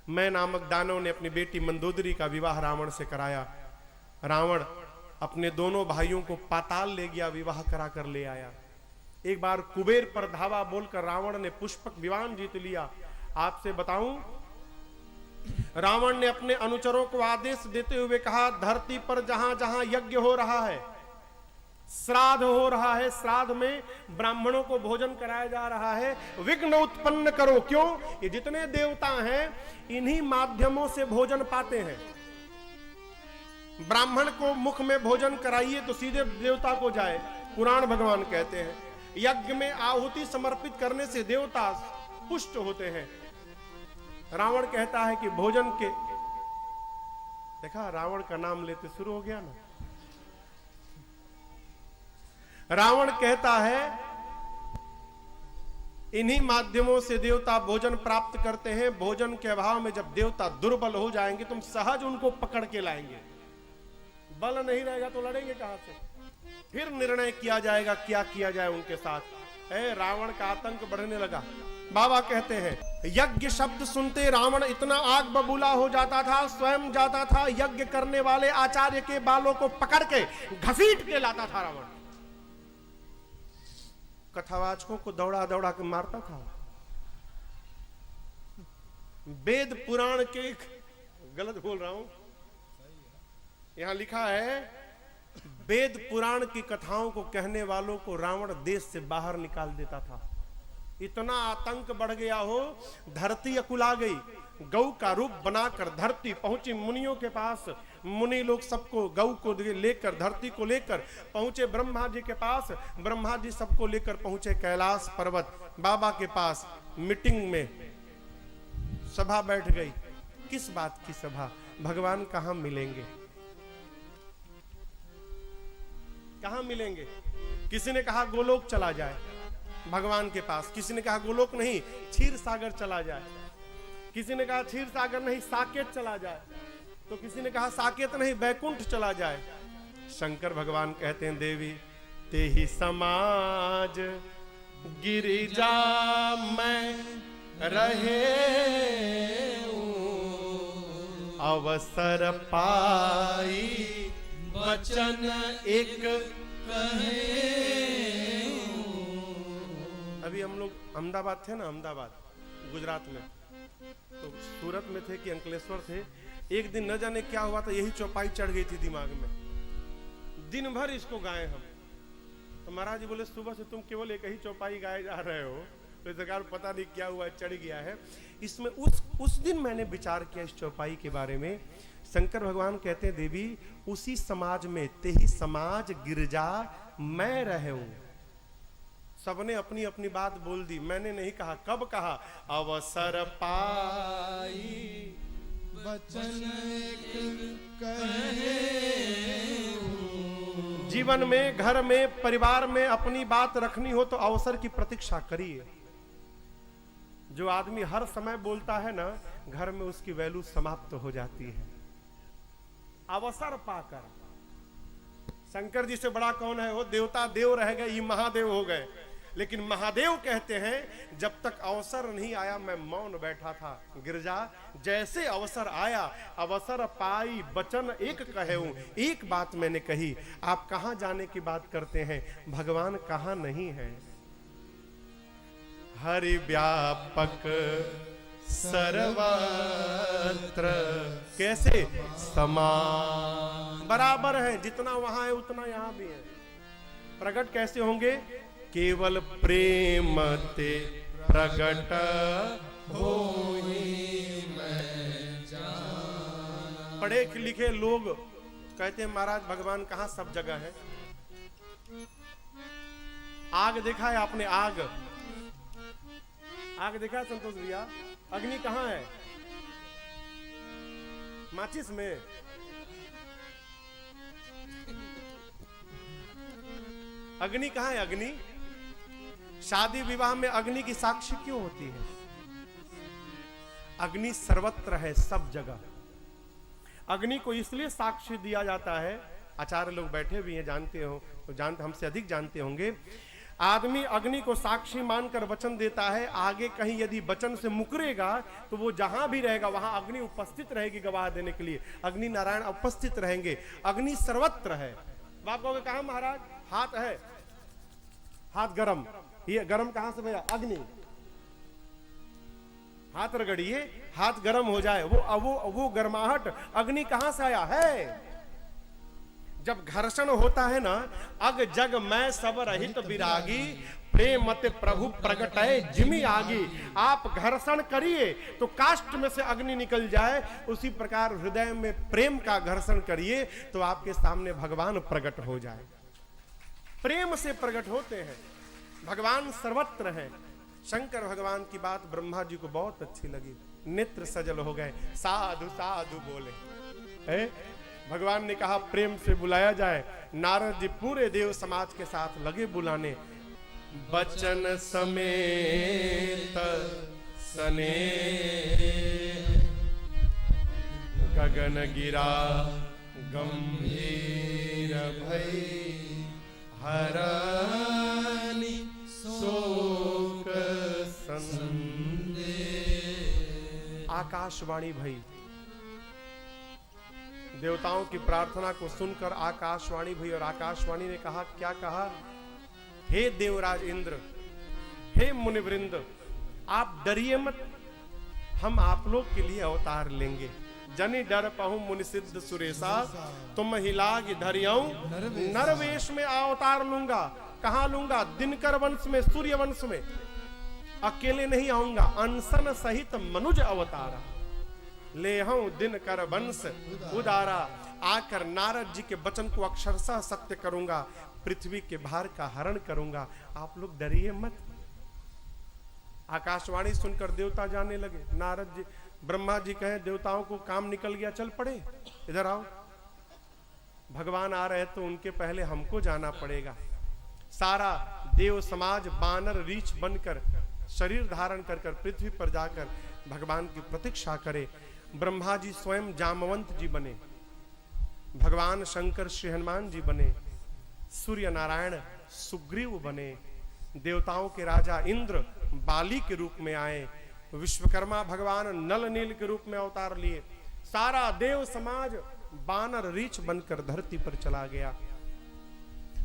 मैं नामक दानव ने अपनी बेटी मंदोदरी का विवाह रावण से कराया। रावण अपने दोनों भाइयों को पाताल ले गया, विवाह करा कर ले आया। एक बार कुबेर पर धावा बोलकर रावण ने पुष्पक विमान जीत लिया। आपसे बताऊं, रावण ने अपने अनुचरों को आदेश देते हुए कहा धरती पर जहां जहां यज्ञ हो रहा है, श्राद्ध हो रहा है, श्राद्ध में ब्राह्मणों को भोजन कराया जा रहा है, विघ्न उत्पन्न करो। क्यों, ये जितने देवता हैं इन्हीं माध्यमों से भोजन पाते हैं। ब्राह्मण को मुख में भोजन कराइए तो सीधे देवता को जाए, पुराण भगवान कहते हैं। यज्ञ में आहुति समर्पित करने से देवता पुष्ट होते हैं। रावण कहता है कि भोजन के, देखा रावण का नाम लेते शुरू हो गया ना। रावण कहता है इन्हीं माध्यमों से देवता भोजन प्राप्त करते हैं। भोजन के अभाव में जब देवता दुर्बल हो जाएंगे, तुम सहज उनको पकड़ के लाएंगे। बल नहीं रहेगा तो लड़ेंगे कहां से? फिर निर्णय किया जाएगा क्या किया जाए उनके साथ। रावण का आतंक बढ़ने लगा। बाबा कहते हैं यज्ञ शब्द सुनते रावण इतना आग बबूला हो जाता था, स्वयं जाता था यज्ञ करने वाले आचार्य के बालों को पकड़ के घसीट के लाता था रावण। कथावाचकों को दौड़ा दौड़ा के मारता था। वेद पुराण के, गलत बोल रहा हूं, यहां लिखा है वेद पुराण की कथाओं को कहने वालों को रावण देश से बाहर निकाल देता था। इतना आतंक बढ़ गया हो, धरती अकुला गई। गौ का रूप बनाकर धरती पहुंची मुनियों के पास। मुनि लोग सबको गौ को लेकर, धरती को लेकर पहुंचे ब्रह्मा जी के पास। ब्रह्मा जी सबको लेकर पहुंचे कैलाश पर्वत बाबा के पास। मीटिंग में सभा बैठ गई। किस बात की सभा? भगवान कहां मिलेंगे, कहां मिलेंगे? किसी ने कहा गोलोक चला जाए भगवान के पास, किसी ने कहा गोलोक नहीं क्षीर सागर चला जाए, किसी ने कहा क्षीर सागर नहीं साकेत चला जाए, तो किसी ने कहा साकेत नहीं बैकुंठ चला जाए। शंकर भगवान कहते हैं देवी ते ही समाज गिरिजा में रहे अवसर पाई वचन एक कहे। अभी हम लोग अहमदाबाद थे ना, अहमदाबाद गुजरात में, तो सूरत में थे कि अंकलेश्वर थे। एक दिन न जाने क्या हुआ था, यही चौपाई चढ़ गई थी दिमाग में, दिन भर इसको गाए हम। तो महाराज जी बोले सुबह से तुम केवल एक ही चौपाई गाए जा रहे हो, तो सरकार पता नहीं क्या हुआ, चढ़ गया है इसमें। उस दिन मैंने विचार किया इस चौपाई के बारे में। शंकर भगवान कहते हैं देवी उसी समाज में तेही समाज गिरजा मैं रहे हूं। सबने अपनी अपनी बात बोल दी, मैंने नहीं कहा। कब कहा? अवसर पाई वचन एक कहे। जीवन में, घर में, परिवार में अपनी बात रखनी हो तो अवसर की प्रतीक्षा करिए। जो आदमी हर समय बोलता है ना, घर में उसकी वैल्यू समाप्त हो जाती है। अवसर पाकर, शंकर जी से बड़ा कौन है? वो देवता देव रह गए, ये महादेव हो गए। लेकिन महादेव कहते हैं जब तक अवसर नहीं आया मैं मौन बैठा था। गिरजा जैसे अवसर आया, अवसर पाई वचन एक कहूं, एक बात मैंने कही। आप कहां जाने की बात करते हैं? भगवान कहां नहीं है? हरि व्यापक सर्वत्र कैसे समान, बराबर है। जितना वहां है उतना यहां भी है। प्रकट कैसे होंगे? केवल प्रेम ते प्रकट होई मैं जाना। पढ़े लिखे लोग कहते हैं महाराज भगवान कहां? सब जगह है। आग देखा है आपने? आग देखा है संतोष भैया? अग्नि कहां है? माचिस में। अग्नि कहां है? अग्नि शादी विवाह में अग्नि की साक्षी क्यों होती है? अग्नि सर्वत्र है, सब जगह। अग्नि को इसलिए साक्षी दिया जाता है, आचार्य लोग बैठे भी हैं, जानते हो तो जानते, हमसे अधिक जानते होंगे। आदमी अग्नि को साक्षी मानकर वचन देता है, आगे कहीं यदि वचन से मुकरेगा तो वो जहां भी रहेगा वहां अग्नि उपस्थित रहेगी गवाह देने के लिए। अग्नि नारायण उपस्थित रहेंगे। अग्नि सर्वत्र है। बाप कहोगे कहां महाराज? हाथ है, हाथ गरम। ये गरम कहां से भैया? अग्नि। हाथ रगड़िए, हाथ गरम हो जाए, वो गर्माहट अग्नि कहां से आया है? जब घर्षण होता है ना, अग जग मैं सब रहित विरागी, प्रेम मत प्रभु प्रगटय जिमि आगी। आप घर्षण करिए तो काष्ठ में से अग्नि निकल जाए, उसी प्रकार हृदय में प्रेम का घर्षण करिए तो आपके सामने भगवान प्रकट हो जाए। प्रेम से प्रकट होते हैं। भगवान सर्वत्र है। शंकर भगवान की बात ब्रह्मा जी को बहुत अच्छी लगी, नेत्र सजल हो गए, साधु साधु बोले। भगवान ने कहा प्रेम से बुलाया जाए। नारद जी पूरे देव समाज के साथ लगे बुलाने। बचन समेत सने गगन गिरा गंभीर भई, हरानी शोक संदेह। आकाशवाणी भई। देवताओं की प्रार्थना को सुनकर आकाशवाणी भई, और आकाशवाणी ने कहा, क्या कहा? हे देवराज इंद्र, हे मुनिवृंद, आप डरिए मत, हम आप लोग के लिए अवतार लेंगे। जनि डर पहु मुनि सिद्ध सुरेशा, तुम ही लाग धरियऊ नरवेश में अवतार लूंगा। कहां लूंगा? दिनकर वंश में, सूर्य वंश में। अकेले नहीं आऊंगा, अनसन सहित मनुज अवतारा। ले हूं दिनकर वंश उदारा। आकर नारद जी के वचन को अक्षरशः सत्य करूंगा, पृथ्वी के भार का हरण करूंगा। आप लोग डरिए मत। आकाशवाणी सुनकर देवता जाने लगे। नारद जी, ब्रह्मा जी कहे देवताओं को काम निकल गया, चल पड़े, इधर आओ। भगवान आ रहे तो उनके पहले हमको जाना पड़ेगा। सारा देव समाज बानर रीछ बनकर शरीर धारण कर पृथ्वी पर जाकर भगवान की प्रतीक्षा करे। ब्रह्मा जी स्वयं जामवंत जी बने, भगवान शंकर श्री हनुमान जी बने, सूर्य नारायण सुग्रीव बने, देवताओं के राजा इंद्र बाली के रूप में आए, विश्वकर्मा भगवान नल नील के रूप में अवतार लिए। सारा देव समाज बानर रीछ बनकर धरती पर चला गया।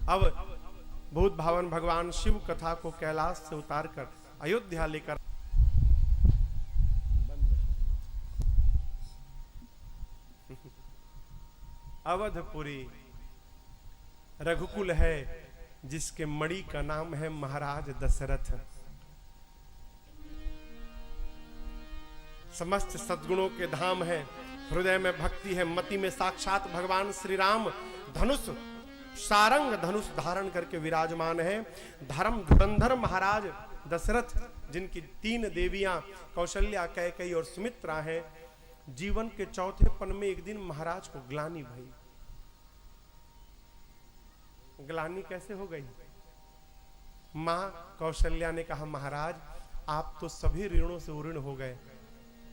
अब भूत भावन भगवान शिव कथा को कैलाश से उतारकर अयोध्या लेकर अवधपुरी रघुकुल है, जिसके मणि का नाम है महाराज दशरथ। समस्त सद्गुणों के धाम है, हृदय में भक्ति है, मति में साक्षात भगवान श्री राम धनुष सारंग धनुष धारण करके विराजमान है। धर्म धुरंधर महाराज दशरथ, जिनकी 3 देवियां कौशल्या, कैकेयी और सुमित्रा हैं। जीवन के चौथे पन में एक दिन महाराज को ग्लानि भई। ग्लानि कैसे हो गई? मां कौशल्या ने कहा, महाराज आप तो सभी ऋणों से उऋण हो गए,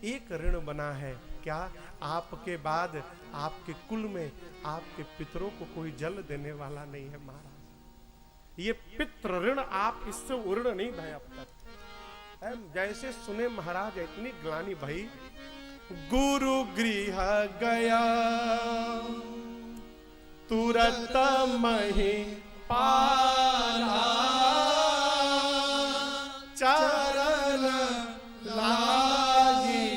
एक ऋण बना है। क्या? आपके बाद आपके कुल में आपके पितरों को कोई जल देने वाला नहीं है महाराज। ये पितृ ऋण आप इससे उऋण नहीं भय अब तक। जैसे सुने महाराज इतनी ग्लानि भई। गुरु गृह गया तुरत मही पाला, चरण लागी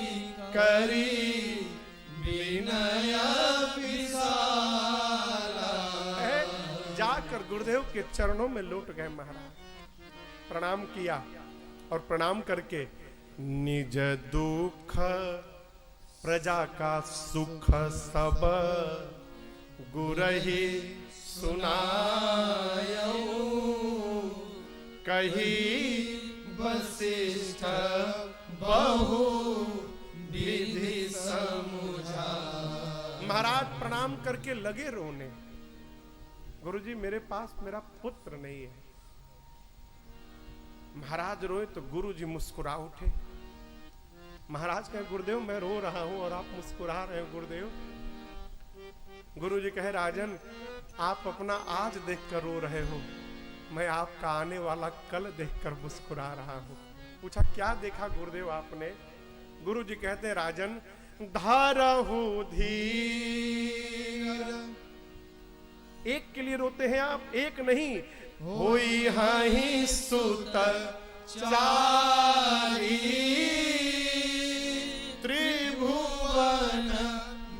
करी विनय विशाला। जाकर गुरुदेव के चरणों में लौट गए महाराज, प्रणाम किया और प्रणाम करके निज दुख प्रजा का सुख सब गुरहि सुनायो, कही वशिष्ठ बहु विधि समुझा। महाराज प्रणाम करके लगे रोने। गुरुजी मेरे पास मेरा पुत्र नहीं है। महाराज रोए तो गुरुजी मुस्कुरा उठे। महाराज कहे, गुरुदेव मैं रो रहा हूं और आप मुस्कुरा रहे हो गुरुदेव। गुरुजी कहे, राजन आप अपना आज देखकर रो रहे हो, मैं आपका आने वाला कल देखकर मुस्कुरा रहा हूं। पूछा क्या देखा गुरुदेव आपने? गुरुजी कहते हैं, राजन धारहु धीर। एक के लिए रोते हैं आप, एक नहीं। होई हाहि सुत चारी, त्रिभुवन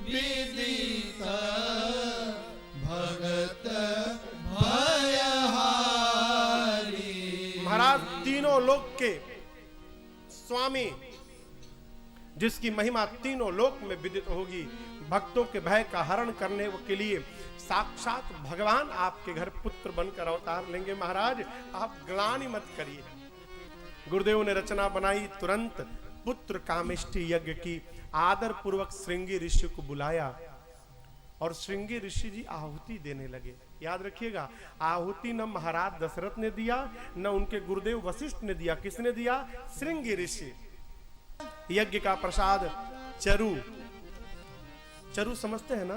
विदित भगत भयहारी। महाराज तीनों लोक के स्वामी, जिसकी महिमा तीनों लोक में विदित होगी, भक्तों के भय का हरण करने के लिए साक्षात भगवान आपके घर पुत्र बनकर अवतार लेंगे। महाराज आप ग्लानि मत करिए। गुरुदेव ने रचना बनाई, तुरंत पुत्र कामेष्टि यज्ञ की। आदर पूर्वक श्रृंगी ऋषि को बुलाया और श्रृंगी ऋषि जी आहुति देने लगे। याद रखिएगा, आहुति न महाराज दशरथ ने दिया, न उनके गुरुदेव वशिष्ठ ने दिया। किसने दिया? श्रृंगी ऋषि। यज्ञ का प्रसाद चरु, चरु समझते हैं ना?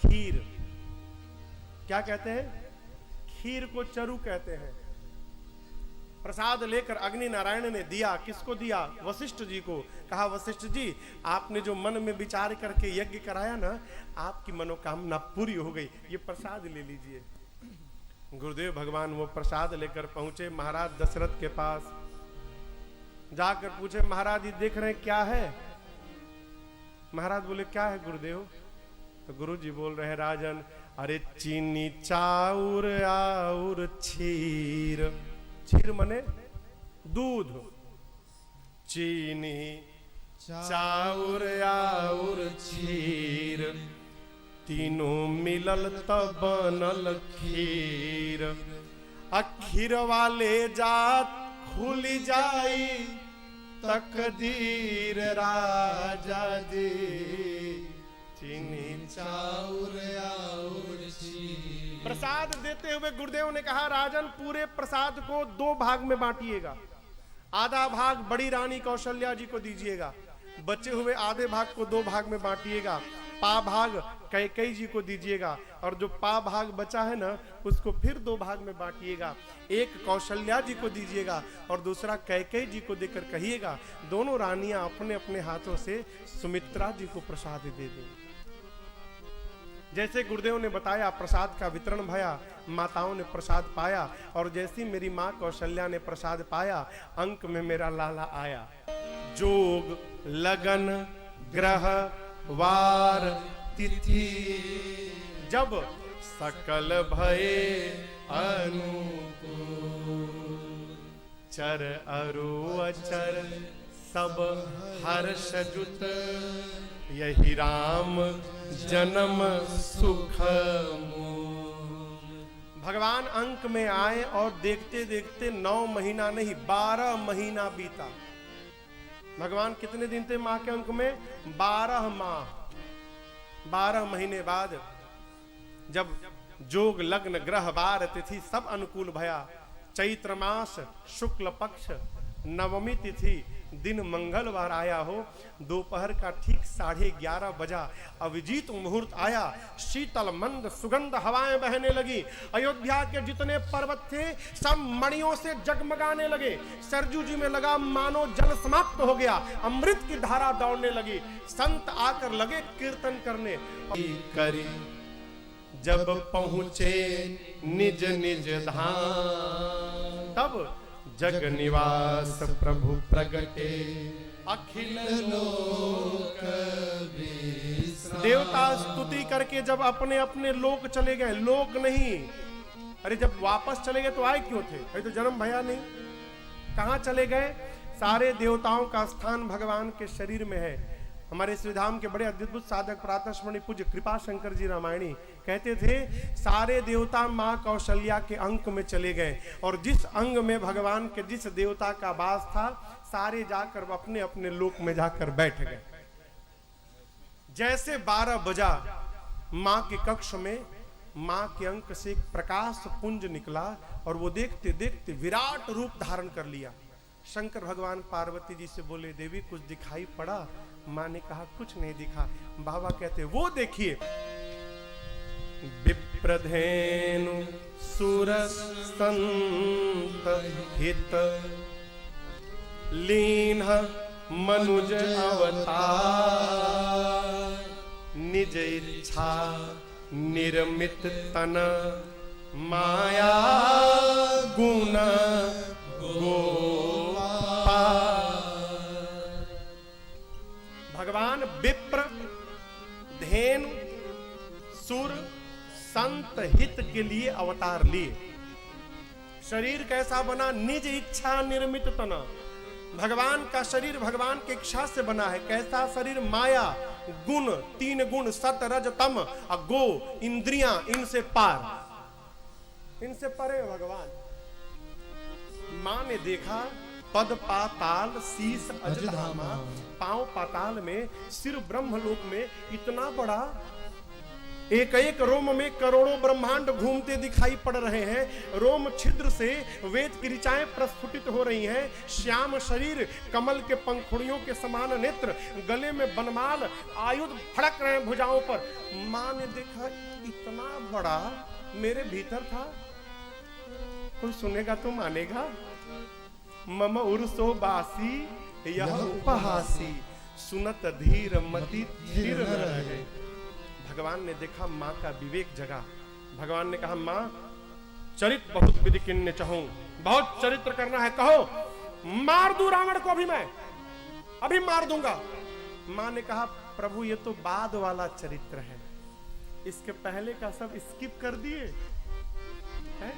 खीर। क्या कहते हैं? खीर को चरु कहते हैं। प्रसाद लेकर अग्नि नारायण ने दिया। किसको दिया? वशिष्ठ जी को। कहा, वशिष्ठ जी आपने जो मन में विचार करके यज्ञ कराया ना, आपकी मनोकामना पूरी हो गई, ये प्रसाद ले लीजिए। गुरुदेव भगवान वो प्रसाद लेकर पहुंचे महाराज दशरथ के पास। जाकर पूछे, महाराज ये देख रहे हैं क्या है? महाराज बोले, क्या है गुरुदेव? तो गुरु जी बोल रहे हैं, राजन अरे चीनी चाउर और क्षीर। क्षीर मने दूध। चीनी चाउर और क्षीर, तीनों मिलल तब बनल खीर। अखीर वाले जात खुल जाई तकदीर राजा जी। चीनी चाउर और क्षीर। प्रसाद देते हुए गुरुदेव ने कहा, राजन पूरे प्रसाद को 2 भाग में बांटिएगा। आधा भाग बड़ी रानी कौशल्या जी को दीजिएगा, बचे हुए आधे भाग को 2 भाग में बांटिएगा। पा भाग कैकेयी जी को दीजिएगा और जो पा भाग बचा है ना, उसको फिर 2 भाग में बांटिएगा। एक कौशल्या जी को दीजिएगा और दूसरा कैकेयी जी को देकर कहिएगा, दोनों रानियां अपने अपने हाथों से सुमित्रा जी को प्रसाद दे दें। जैसे गुरुदेव ने बताया प्रसाद का वितरण भया, माताओं ने प्रसाद पाया, और जैसी मेरी माँ कौशल्या ने प्रसाद पाया, अंक में मेरा लाला आया। जोग लगन ग्रह वार तिथि जब सकल भये अनुकूल, चर अरु अचर सब हर्ष जुत, यही राम जन्म सुख मूल। भगवान अंक में आए और देखते देखते 9 महीना नहीं 12 महीना बीता। भगवान कितने दिन थे मां के अंक में? 12 माह। 12 महीने बाद जब जोग लग्न ग्रह वार तिथि सब अनुकूल भया, चैत्र मास शुक्ल पक्ष नवमी तिथि दिन मंगलवार आया हो, दोपहर का ठीक 11:30 बजा, अभिजीत मुहूर्त आया, शीतल मंद सुगंध हवाएं बहने लगी। अयोध्या के जितने पर्वत थे सब मणियों से जगमगाने लगे। सरजू जी में लगा मानो जल समाप्त हो गया, अमृत की धारा दौड़ने लगी। संत आकर लगे कीर्तन करने। करी जब पहुंचे निज निज धाम, तब जग निवास प्रभु प्रगटे, अखिल लोक विश्राम। देवता स्तुति करके जब अपने अपने लोक चले गए, लोक नहीं, अरे जब वापस चले गए तो आए क्यों थे? अभी तो जन्म भया नहीं। कहां चले गए? सारे देवताओं का स्थान भगवान के शरीर में है। हमारे श्रीधाम के बड़े अद्भुत साधक प्रातस्मरणीय पूज्य कृपा शंकर जी रामायणी कहते थे, सारे देवता मां कौशल्या के अंक में चले गए, और जिस अंग में भगवान के जिस देवता का वास था, सारे जाकर अपने अपने लोक में जाकर बैठ गए। जैसे 12 बजा, मां के कक्ष में मां के अंक से एक प्रकाश पुंज निकला, और वो देखते देखते विराट रूप धारण कर लिया। शंकर भगवान पार्वती जी से बोले, देवी कुछ दिखाई पड़ा? मां ने कहा कुछ नहीं दिखा। बाबा कहते, वो देखिए, विप्रधेनु सुरस संत हित, लीन मनुज अवतार, निज इच्छा निर्मित तन, माया गुण भगवान विप्र धेनु सुर संत हित के लिए अवतार लिए। शरीर कैसा बना? निज इच्छा निर्मित तना। भगवान का शरीर भगवान की इच्छा से बना है। कैसा शरीर? माया गुण, 3 गुण सत रज तम और गो, इंद्रियां, इनसे पार, इनसे परे भगवान। मां ने देखा पद पाताल शीस अजधामा, पांव पाताल में, सिर ब्रह्मलोक में, इतना बड़ा, एक एक रोम में करोड़ों ब्रह्मांड घूमते दिखाई पड़ रहे हैं। रोम छिद्र से वेद की ऋचाएं प्रस्फुटित हो रही हैं। श्याम शरीर, कमल के पंखुड़ियों के समान नेत्र, गले में बनमाल, आयुध फड़क रहे हैं भुजाओं पर। मां ने देखा इतना बड़ा मेरे भीतर था। कोई सुनेगा तो मानेगा। मम उर्सो बासी यह उपहासी, सुनत धीर मति धीर रहे। भगवान ने देखा मां का विवेक जगा। भगवान ने कहा, मां चरित्र बहुत विधि किन्ने चाहूं, बहुत चरित्र करना है, कहो मार दूं रावण को। अभी मैं अभी मार दूंगा। मां ने कहा, प्रभु ये तो बाद वाला चरित्र है, इसके पहले का सब स्किप कर दिए है?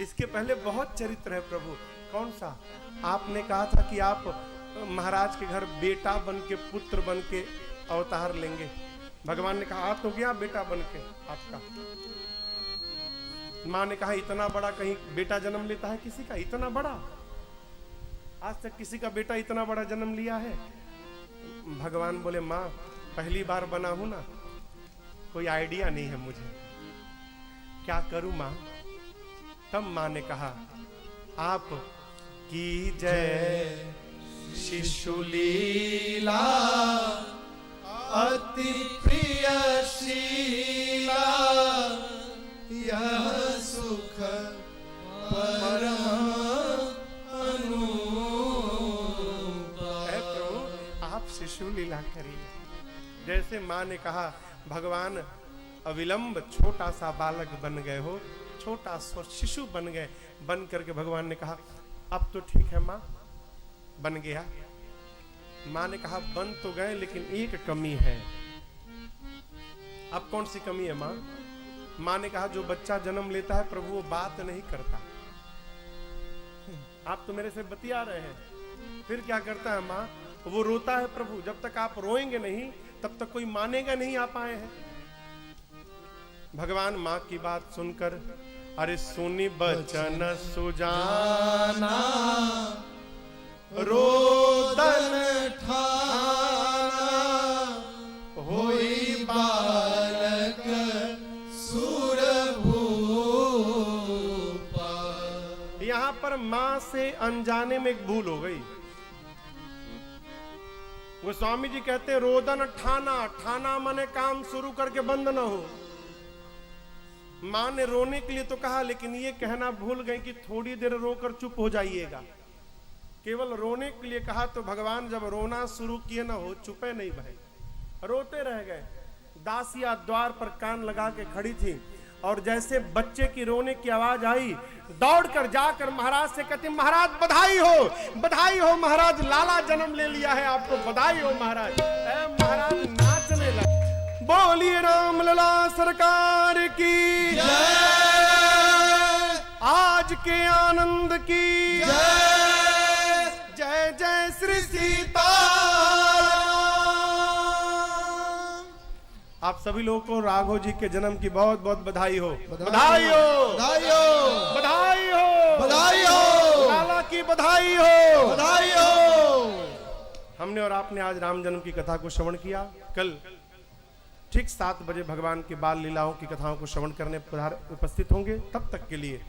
इसके पहले बहुत चरित्र है प्रभु। कौन सा? आपने कहा था कि आप महाराज के घर बेटा बन के, पुत्र बन के अवतार लेंगे। भगवान ने कहा, तो गया बेटा बन के आपका। मां ने कहा, इतना बड़ा कहीं बेटा जन्म लेता है किसी का? इतना बड़ा आज तक किसी का बेटा इतना बड़ा जन्म लिया है? भगवान बोले, मां पहली बार बना हूं ना, कोई आइडिया नहीं है मुझे, क्या करूं मां? तब मां ने कहा, आप की जय शिशुलीला अति प्रिय शीला, यह सुख परम अनुपम। प्रभु आप शिशु लीला करिए। जैसे मां ने कहा, भगवान अविलंब छोटा सा बालक बन गए हो, छोटा सा शिशु बन गए। बन करके भगवान ने कहा अब तो ठीक है माँ, बन गया। माँ ने कहा बन तो गए लेकिन एक कमी है। अब कौन सी कमी है माँ? माँ ने कहा जो बच्चा जन्म लेता है प्रभु वो बात नहीं करता। आप तो मेरे से बतिया रहे हैं, फिर क्या करता है माँ? वो रोता है प्रभु। जब तक आप रोएंगे नहीं तब तक कोई मानेगा नहीं आप आए हैं। भगवान माँ की बात सुनकर अरे सुनी बचन सुजाना रोदन ठाना होई बालक सुर भूपा। यहां पर मां से अनजाने में एक भूल हो गई। वो स्वामी जी कहते हैं रोदन ठाना, ठाना माने काम शुरू करके बंद ना हो। मां ने रोने के लिए तो कहा लेकिन ये कहना भूल गई कि थोड़ी देर रोकर चुप हो जाइएगा। केवल रोने के लिए कहा तो भगवान जब रोना शुरू किए ना हो चुपे नहीं भय, रोते रह गए। दासिया द्वार पर कान लगा के खड़ी थी और जैसे बच्चे की रोने की आवाज आई दौड़कर जाकर महाराज से कहती महाराज बधाई हो महाराज, लाला जन्म ले लिया है, आपको बधाई हो महाराज। महाराज नाचने लगे। बोलिए राम लला सरकार की जय, आज के आनंद की जय, जय जय श्री सीता। आप सभी लोगों को राघव जी के जन्म की बहुत बहुत बधाई हो। बधाई हो, बधाई हो, बधाई हो, बधाई हो, लाला की बधाई हो, बधाई हो। हमने और आपने आज राम जन्म की कथा को श्रवण किया। कल ठीक 7 बजे भगवान के बाल लीलाओं की कथाओं को श्रवण करने उपस्थित होंगे। तब तक के लिए